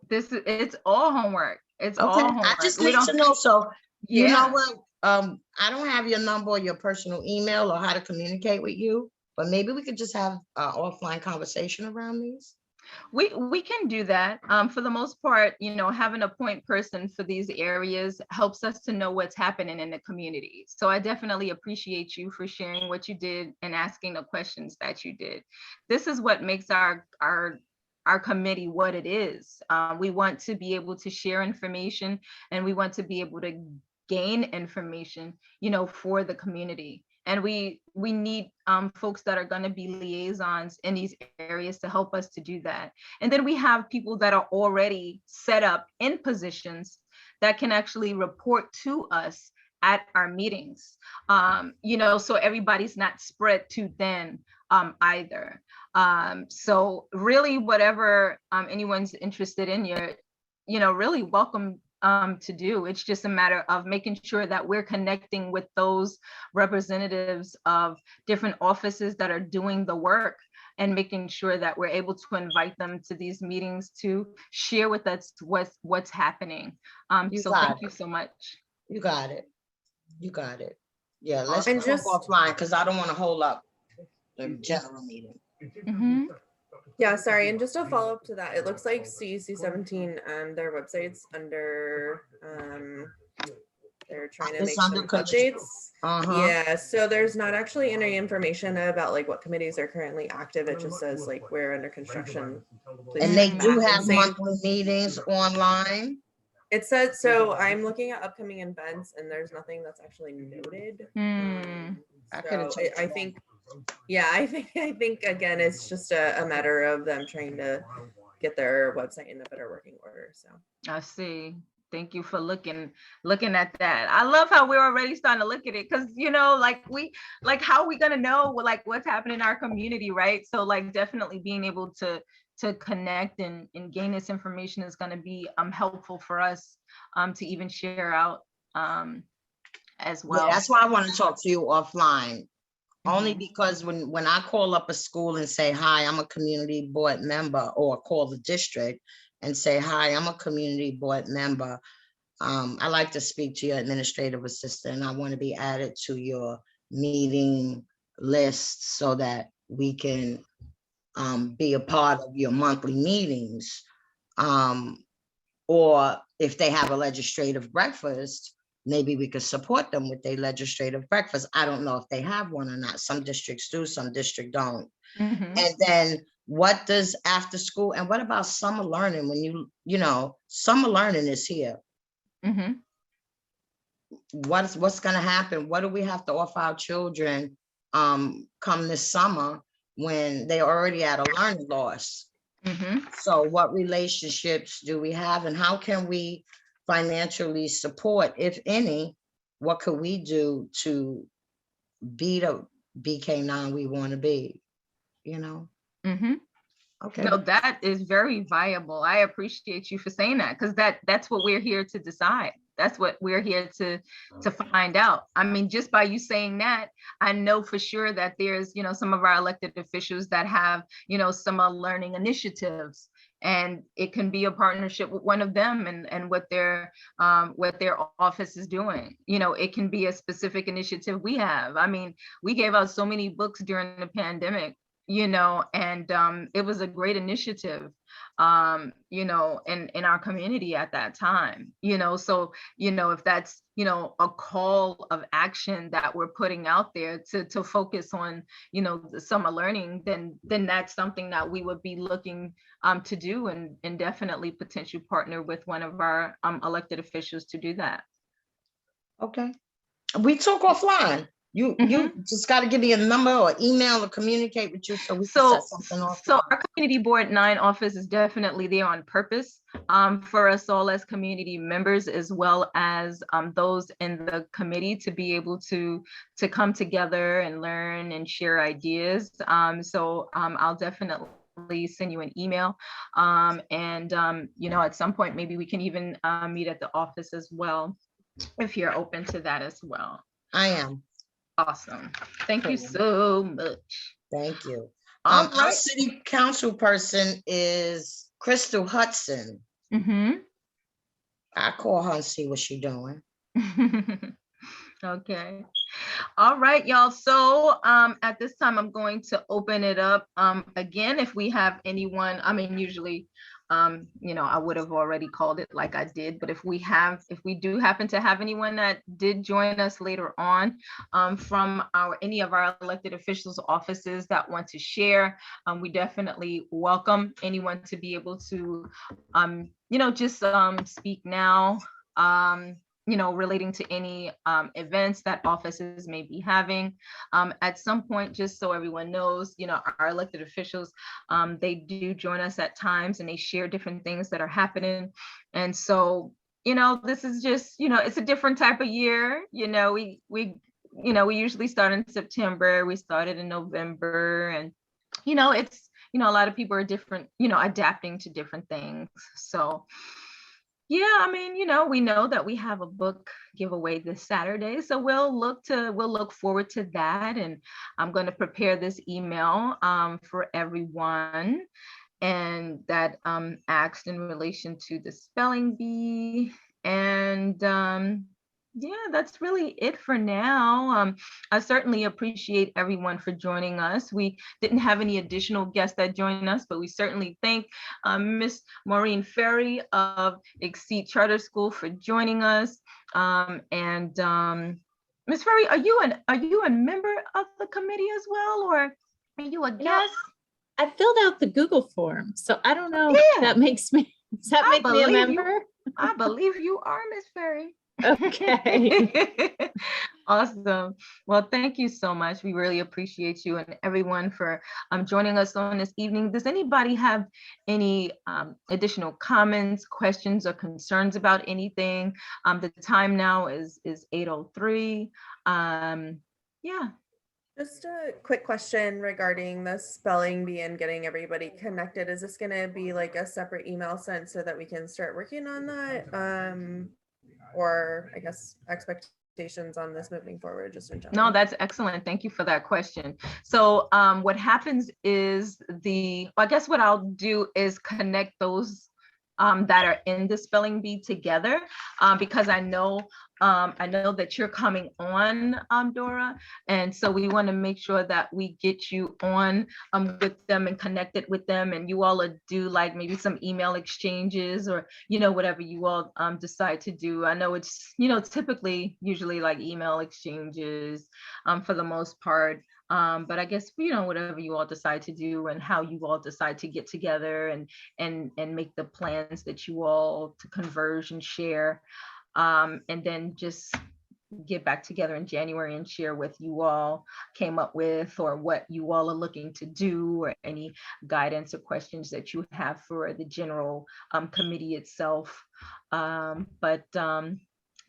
It's all homework. It's all homework. I just need to know. So you know what? I don't have your number or your personal email or how to communicate with you, but maybe we could just have an offline conversation around these. We can do that. For the most part, having a point person for these areas helps us to know what's happening in the community. So I definitely appreciate you for sharing what you did and asking the questions that you did. This is what makes our committee what it is. We want to be able to share information, and we want to be able to gain information, for the community. And we need folks that are going to be liaisons in these areas to help us to do that. And then we have people that are already set up in positions that can actually report to us at our meetings, so everybody's not spread too thin either. So really, whatever anyone's interested in, you're really welcome to do. It's just a matter of making sure that we're connecting with those representatives of different offices that are doing the work, and making sure that we're able to invite them to these meetings to share with us what's happening. So thank you so much. You got it. You got it. Yeah, let's And talk just- offline, because I don't want to hold up the general meeting. Mhm. Yeah, sorry, and just a follow up to that, it looks like CEC 17, their website's under, they're trying to It's make under some construction. updates. Uh-huh. Yeah, so there's not actually any information about like what committees are currently active. It just says like we're under construction. Please And they check do back. have Same- monthly meetings online. It says, so I'm looking at upcoming events and there's nothing that's actually noted. I could've So told I you think, yeah, I think again, it's just a matter of them trying to get their website in a better working order, so. I see. Thank you for looking at that. I love how we're already starting to look at it, because how are we gonna know what's happening in our community, right? So definitely being able to connect and gain this information is gonna be helpful for us to even share out as well. Yeah, that's why I want to talk to you offline. Only Mhm. because when I call up a school and say, hi, I'm a community board member, or call the district and say, hi, I'm a community board member, I like to speak to your administrative assistant. I want to be added to your meeting list so that we can be a part of your monthly meetings. Or if they have a legislative breakfast, maybe we could support them with their legislative breakfast. I don't know if they have one or not. Some districts do, some districts don't. Mhm. And then what does after school, and what about summer learning? When summer learning is here. Mhm. What's gonna happen? What do we have to offer our children come this summer when they're already at a learning loss? Mhm. So what relationships do we have, and how can we financially support, if any? What could we do to be the BK9 we want to be? Mhm. Okay. No, that is very viable. I appreciate you for saying that, because that's what we're here to decide. That's what we're here to find out. I mean, just by you saying that, I know for sure that there's, some of our elected officials that have, summer learning initiatives, and it can be a partnership with one of them and what their office is doing. It can be a specific initiative we have. I mean, we gave out so many books during the pandemic, and it was a great initiative, in our community at that time, so, if that's, a call of action that we're putting out there to focus on, the summer learning, then that's something that we would be looking to do, and definitely potentially partner with one of our elected officials to do that. Okay. We talk offline. You just got to give me a number or email or communicate with you so we can set something off. So our Community Board 9 office is definitely there on purpose for us all as community members, as well as those in the committee, to be able to come together and learn and share ideas. So I'll definitely send you an email, and at some point maybe we can even meet at the office as well, if you're open to that as well. I am. Awesome. Thank you so much. Thank you. All Our right. city council person is Crystal Hudson. Mm-hmm. I call her and see what she's doing. Okay. All right, y'all. So at this time, I'm going to open it up again. If we have anyone, I mean, usually, I would have already called it like I did, but if we do happen to have anyone that did join us later on from any of our elected officials' offices that want to share, we definitely welcome anyone to be able to, just speak now. relating to any events that offices may be having. At some point, just so everyone knows, our elected officials, they do join us at times and they share different things that are happening. And so, this is just, it's a different type of year. We usually start in September, we started in November, and, it's, a lot of people are different, adapting to different things. So, yeah, I mean, we know that we have a book giveaway this Saturday, so we'll look forward to that. And I'm going to prepare this email for everyone, and that asked in relation to the spelling bee. And yeah, that's really it for now. I certainly appreciate everyone for joining us. We didn't have any additional guests that joined us, but we certainly thank Miss Maureen Ferry of Exceed Charter School for joining us. And Miss Ferry, are you a member of the committee as well, or are you a guest? I filled out the Google form, so I don't know Yeah. if that makes me, does that make me a member? I believe you are, Miss Ferry. Okay. Awesome. Well, thank you so much. We really appreciate you and everyone for joining us on this evening. Does anybody have any additional comments, questions, or concerns about anything? The time now is 8:03. Yeah. Just a quick question regarding the spelling bee and getting everybody connected. Is this going to be like a separate email sent so that we can start working on that? Or I guess expectations on this moving forward, just in general? No, that's excellent. Thank you for that question. So what happens is I guess what I'll do is connect those that are in the spelling bee together, because I know that you're coming on, Dora, and so we want to make sure that we get you on with them and connected with them, and you all do like maybe some email exchanges, or whatever you all decide to do. I know it's typically usually like email exchanges for the most part. But I guess, whatever you all decide to do and how you all decide to get together and make the plans that you all to converge and share, and then just get back together in January and share what you all came up with, or what you all are looking to do, or any guidance or questions that you have for the general committee itself.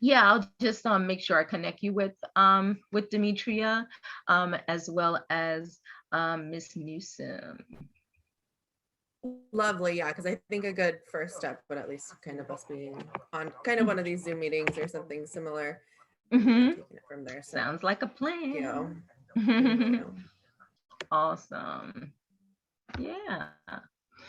Yeah, I'll just make sure I connect you with Demetria, as well as Miss Newsom. Lovely, yeah, because I think a good first step would at least kind of us being on kind of one of these Zoom meetings or something similar. Mhm. Taking it from there. So, Sounds like a plan. thank you. Awesome. Yeah.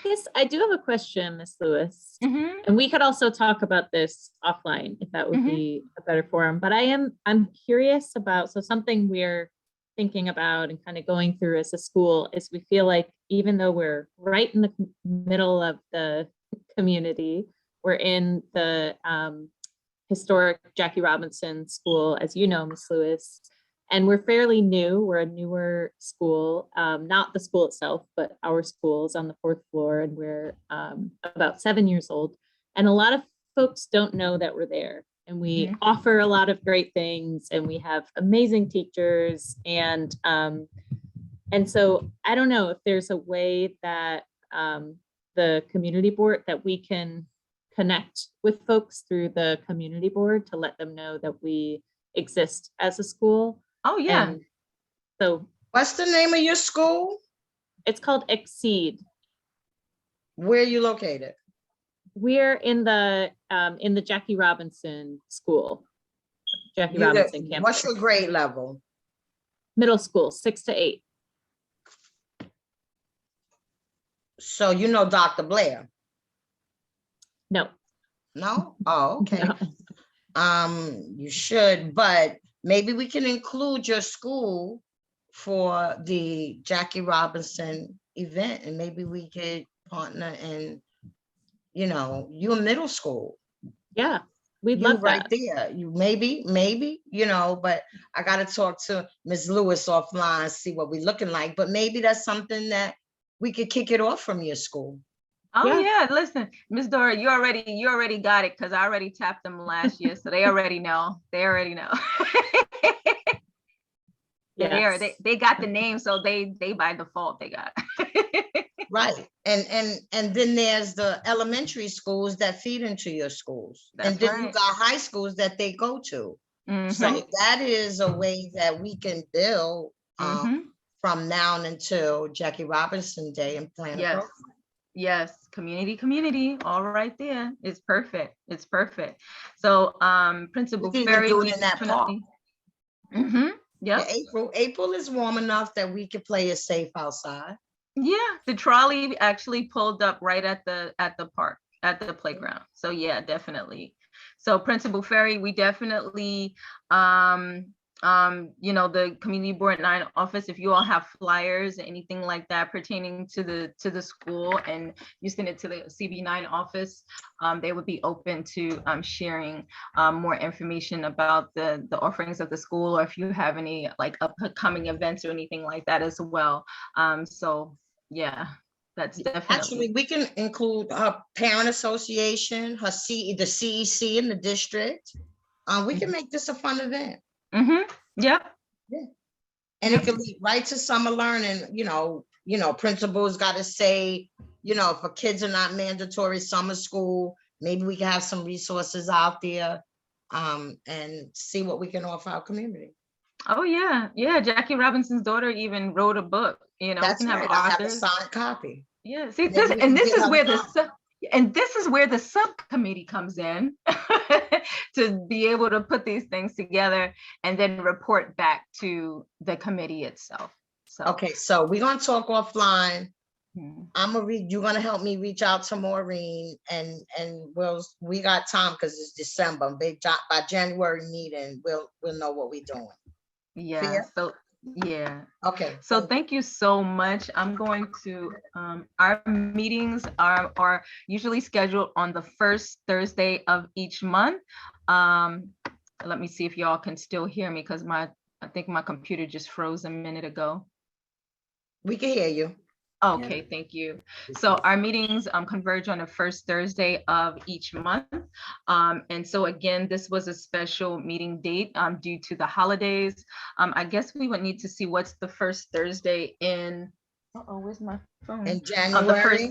Yes, I do have a question, Miss Lewis. Mhm. And we could also talk about this offline if that would be a better forum. But I'm curious about, so something we're thinking about and kind of going through as a school is we feel like even though we're right in the middle of the community, we're in the historic Jackie Robinson School, as you know, Miss Lewis, and we're fairly new. We're a newer school, not the school itself, but our school is on the 4th floor, and we're about 7 years old. And a lot of folks don't know that we're there. And we offer a lot of great things, and we have amazing teachers. And so I don't know if there's a way that the community board, that we can connect with folks through the community board to let them know that we exist as a school. Oh, yeah. And so What's the name of your school? it's called Exceed. Where are you located? We're in the Jackie Robinson School. Jackie You Robinson the- campus. What's your grade level? Middle school, 6 to 8. So you know Dr. Blair? No. No? Oh, okay. No. You should, but maybe we can include your school for the Jackie Robinson event, and maybe we could partner and, you're middle school. Yeah, we'd You love right that. there. You maybe, but I gotta talk to Ms. Lewis offline, see what we're looking like. But maybe that's something that we could kick it off from your school. Oh Yeah. yeah, listen, Miss Dora, you already got it because I already tapped them last year, so they already know. They already know. Yes. They got the name, so they by default they got. Right, and then there's the elementary schools that feed into your schools. And That's then you right. got high schools that they go to. Mhm, So that is a way that we can build mhm. from now until Jackie Robinson Day and plan a Yes. program. Yes, community, all right there. It's perfect. It's perfect. So, Principal We can even Ferry, do we it in that park. definitely. Yeah, Yep. April is warm enough that we could play it safe outside. Yeah, the trolley actually pulled up right at the park, at the playground. So yeah, definitely. So Principal Ferry, we definitely the Community Board 9 office, if you all have flyers, anything like that pertaining to the school, and you send it to the CB9 office, they would be open to sharing more information about the offerings of the school, or if you have any like upcoming events or anything like that as well. So yeah, that's definitely. Actually, we can include her parent association, the CEC in the district. We can make this a fun event. Yep. And it could lead right to summer learning, principals got to say, if our kids are not mandatory summer school, maybe we can have some resources out there and see what we can offer our community. Oh yeah. Jackie Robinson's daughter even wrote a book. We That's can have right. I have a authors. signed copy. Yeah. See, Maybe we can this give is her where a copy. this is where the subcommittee comes in to be able to put these things together and then report back to the committee itself. So Okay, so we're gonna talk offline. Mhm. You're gonna help me reach out to Maureen and we got time because it's December. By January meeting, we'll know what we're doing. Yeah. Fair? So yeah. Okay. So thank you so much. I'm going to, our meetings are usually scheduled on the first Thursday of each month. Let me see if y'all can still hear me because I think my computer just froze a minute ago. We can hear you. Okay, thank you. So our meetings converge on the first Thursday of each month. And so again, this was a special meeting date due to the holidays. I guess we would need to see what's the first Thursday in, where's my phone? In January,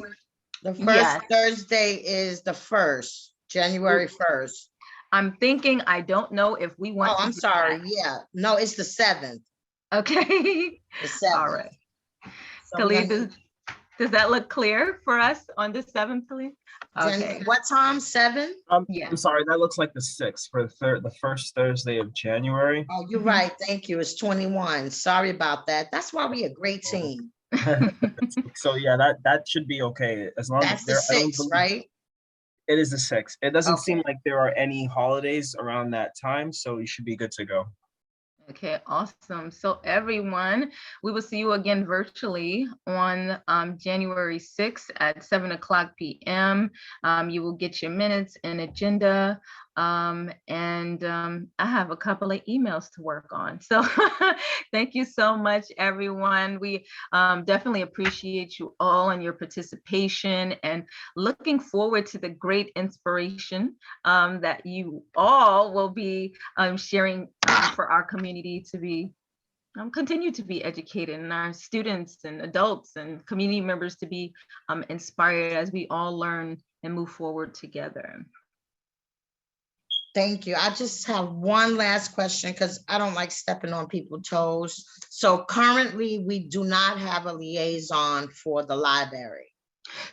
the first yes. Thursday is the 1st, January 1st. I'm thinking, I don't know if we want to I'm do sorry. that. Yeah, no, it's the 7th. Okay. The 7th. All right. So Khalid, does that look clear for us on the 7th, Khalid? Okay. What time? 7? Yeah. I'm sorry, that looks like the 6th for the first Thursday of January. Oh, you're right. Thank you. It's 21. Sorry about that. That's why we a great team. So yeah, that should be okay as long That's as the 6th, right? It is the 6th. It doesn't Okay. seem like there are any holidays around that time, so you should be good to go. Okay, awesome. So everyone, we will see you again virtually on January 6th at 7:00 p.m. You will get your minutes and agenda. And I have a couple of emails to work on. So thank you so much, everyone. We definitely appreciate you all and your participation, and looking forward to the great inspiration that you all will be sharing for our community to be continue to be educated, and our students and adults and community members to be inspired as we all learn and move forward together. Thank you. I just have one last question because I don't like stepping on people's toes. So currently, we do not have a liaison for the library.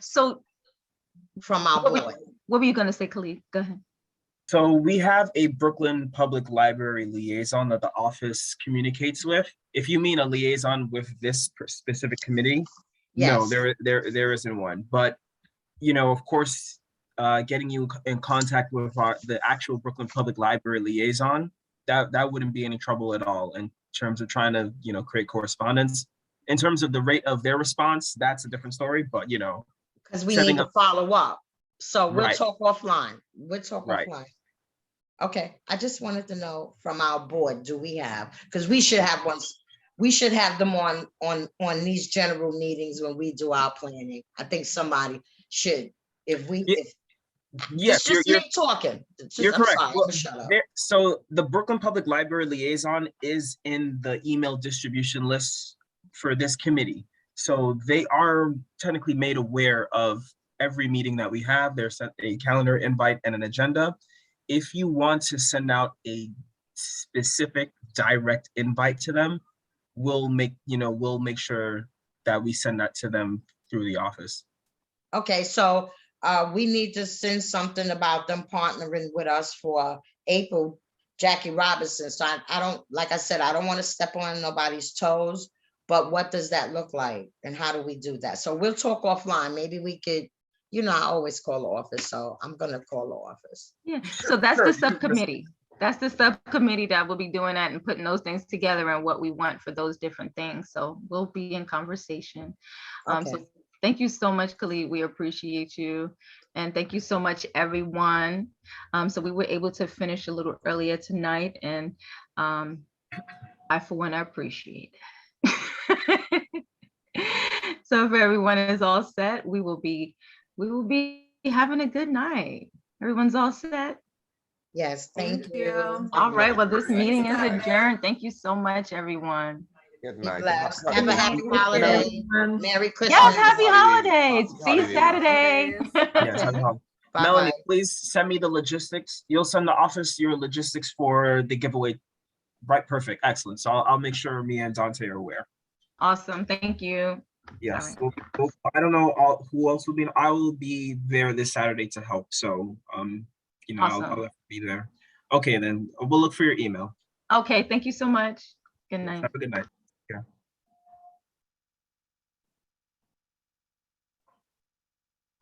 So from our board. What were you going to say, Khalid? Go ahead. So we have a Brooklyn Public Library liaison that the office communicates with. If you mean a liaison with this specific committee, yes. No, there isn't one. But, of course, getting you in contact with the actual Brooklyn Public Library liaison, that wouldn't be any trouble at all in terms of trying to, create correspondence. In terms of the rate of their response, that's a different story, but, because we need to follow up. So we'll talk offline. Offline. Okay, I just wanted to know from our board, do we have, because we should have we should have them on these general meetings when we do our planning. I think somebody, if we, Ye- if, Yes, it's just me talking. It's you're just- I'm correct. sorry, Well, I'm gonna shut up. So the Brooklyn Public Library liaison is in the email distribution list for this committee. So they are technically made aware of every meeting that we have. They're sent a calendar invite and an agenda. If you want to send out a specific direct invite to them, we'll make sure that we send that to them through the office. Okay, so we need to send something about them partnering with us for April, Jackie Robinson. So I don't, like I said, I don't want to step on nobody's toes, but what does that look like and how do we do that? So we'll talk offline. Maybe we could, I always call the office, so I'm gonna call the office. Yeah, so that's Sure, the subcommittee. That's the subcommittee that will be doing that and putting those things together and what we want for those different things. So we'll be in conversation. Okay. So thank you so much, Khalid. We appreciate you. And thank you so much, everyone. So we were able to finish a little earlier tonight, and I, for one, I appreciate it. So if everyone is all set, we will be having a good night. Everyone's all set? Yes, thank you. All right, well, this Good night. meeting is adjourned. Thank you so much, everyone. Good Be night. blessed. Have a happy holiday. Merry Christmas. Yes, happy holidays. Happy See you holidays. Saturday. Yes, I know. Bye-bye. Melanie, please send me the logistics. You'll send the office your logistics for the giveaway. Right, perfect, excellent. So I'll make sure me and Dante are aware. Awesome, thank you. Yes, All I don't know who else will be. I will be there this Saturday to help. So I'll Awesome. be there. Okay, then we'll look for your email. Okay, thank you so much. Good night. Have a good night.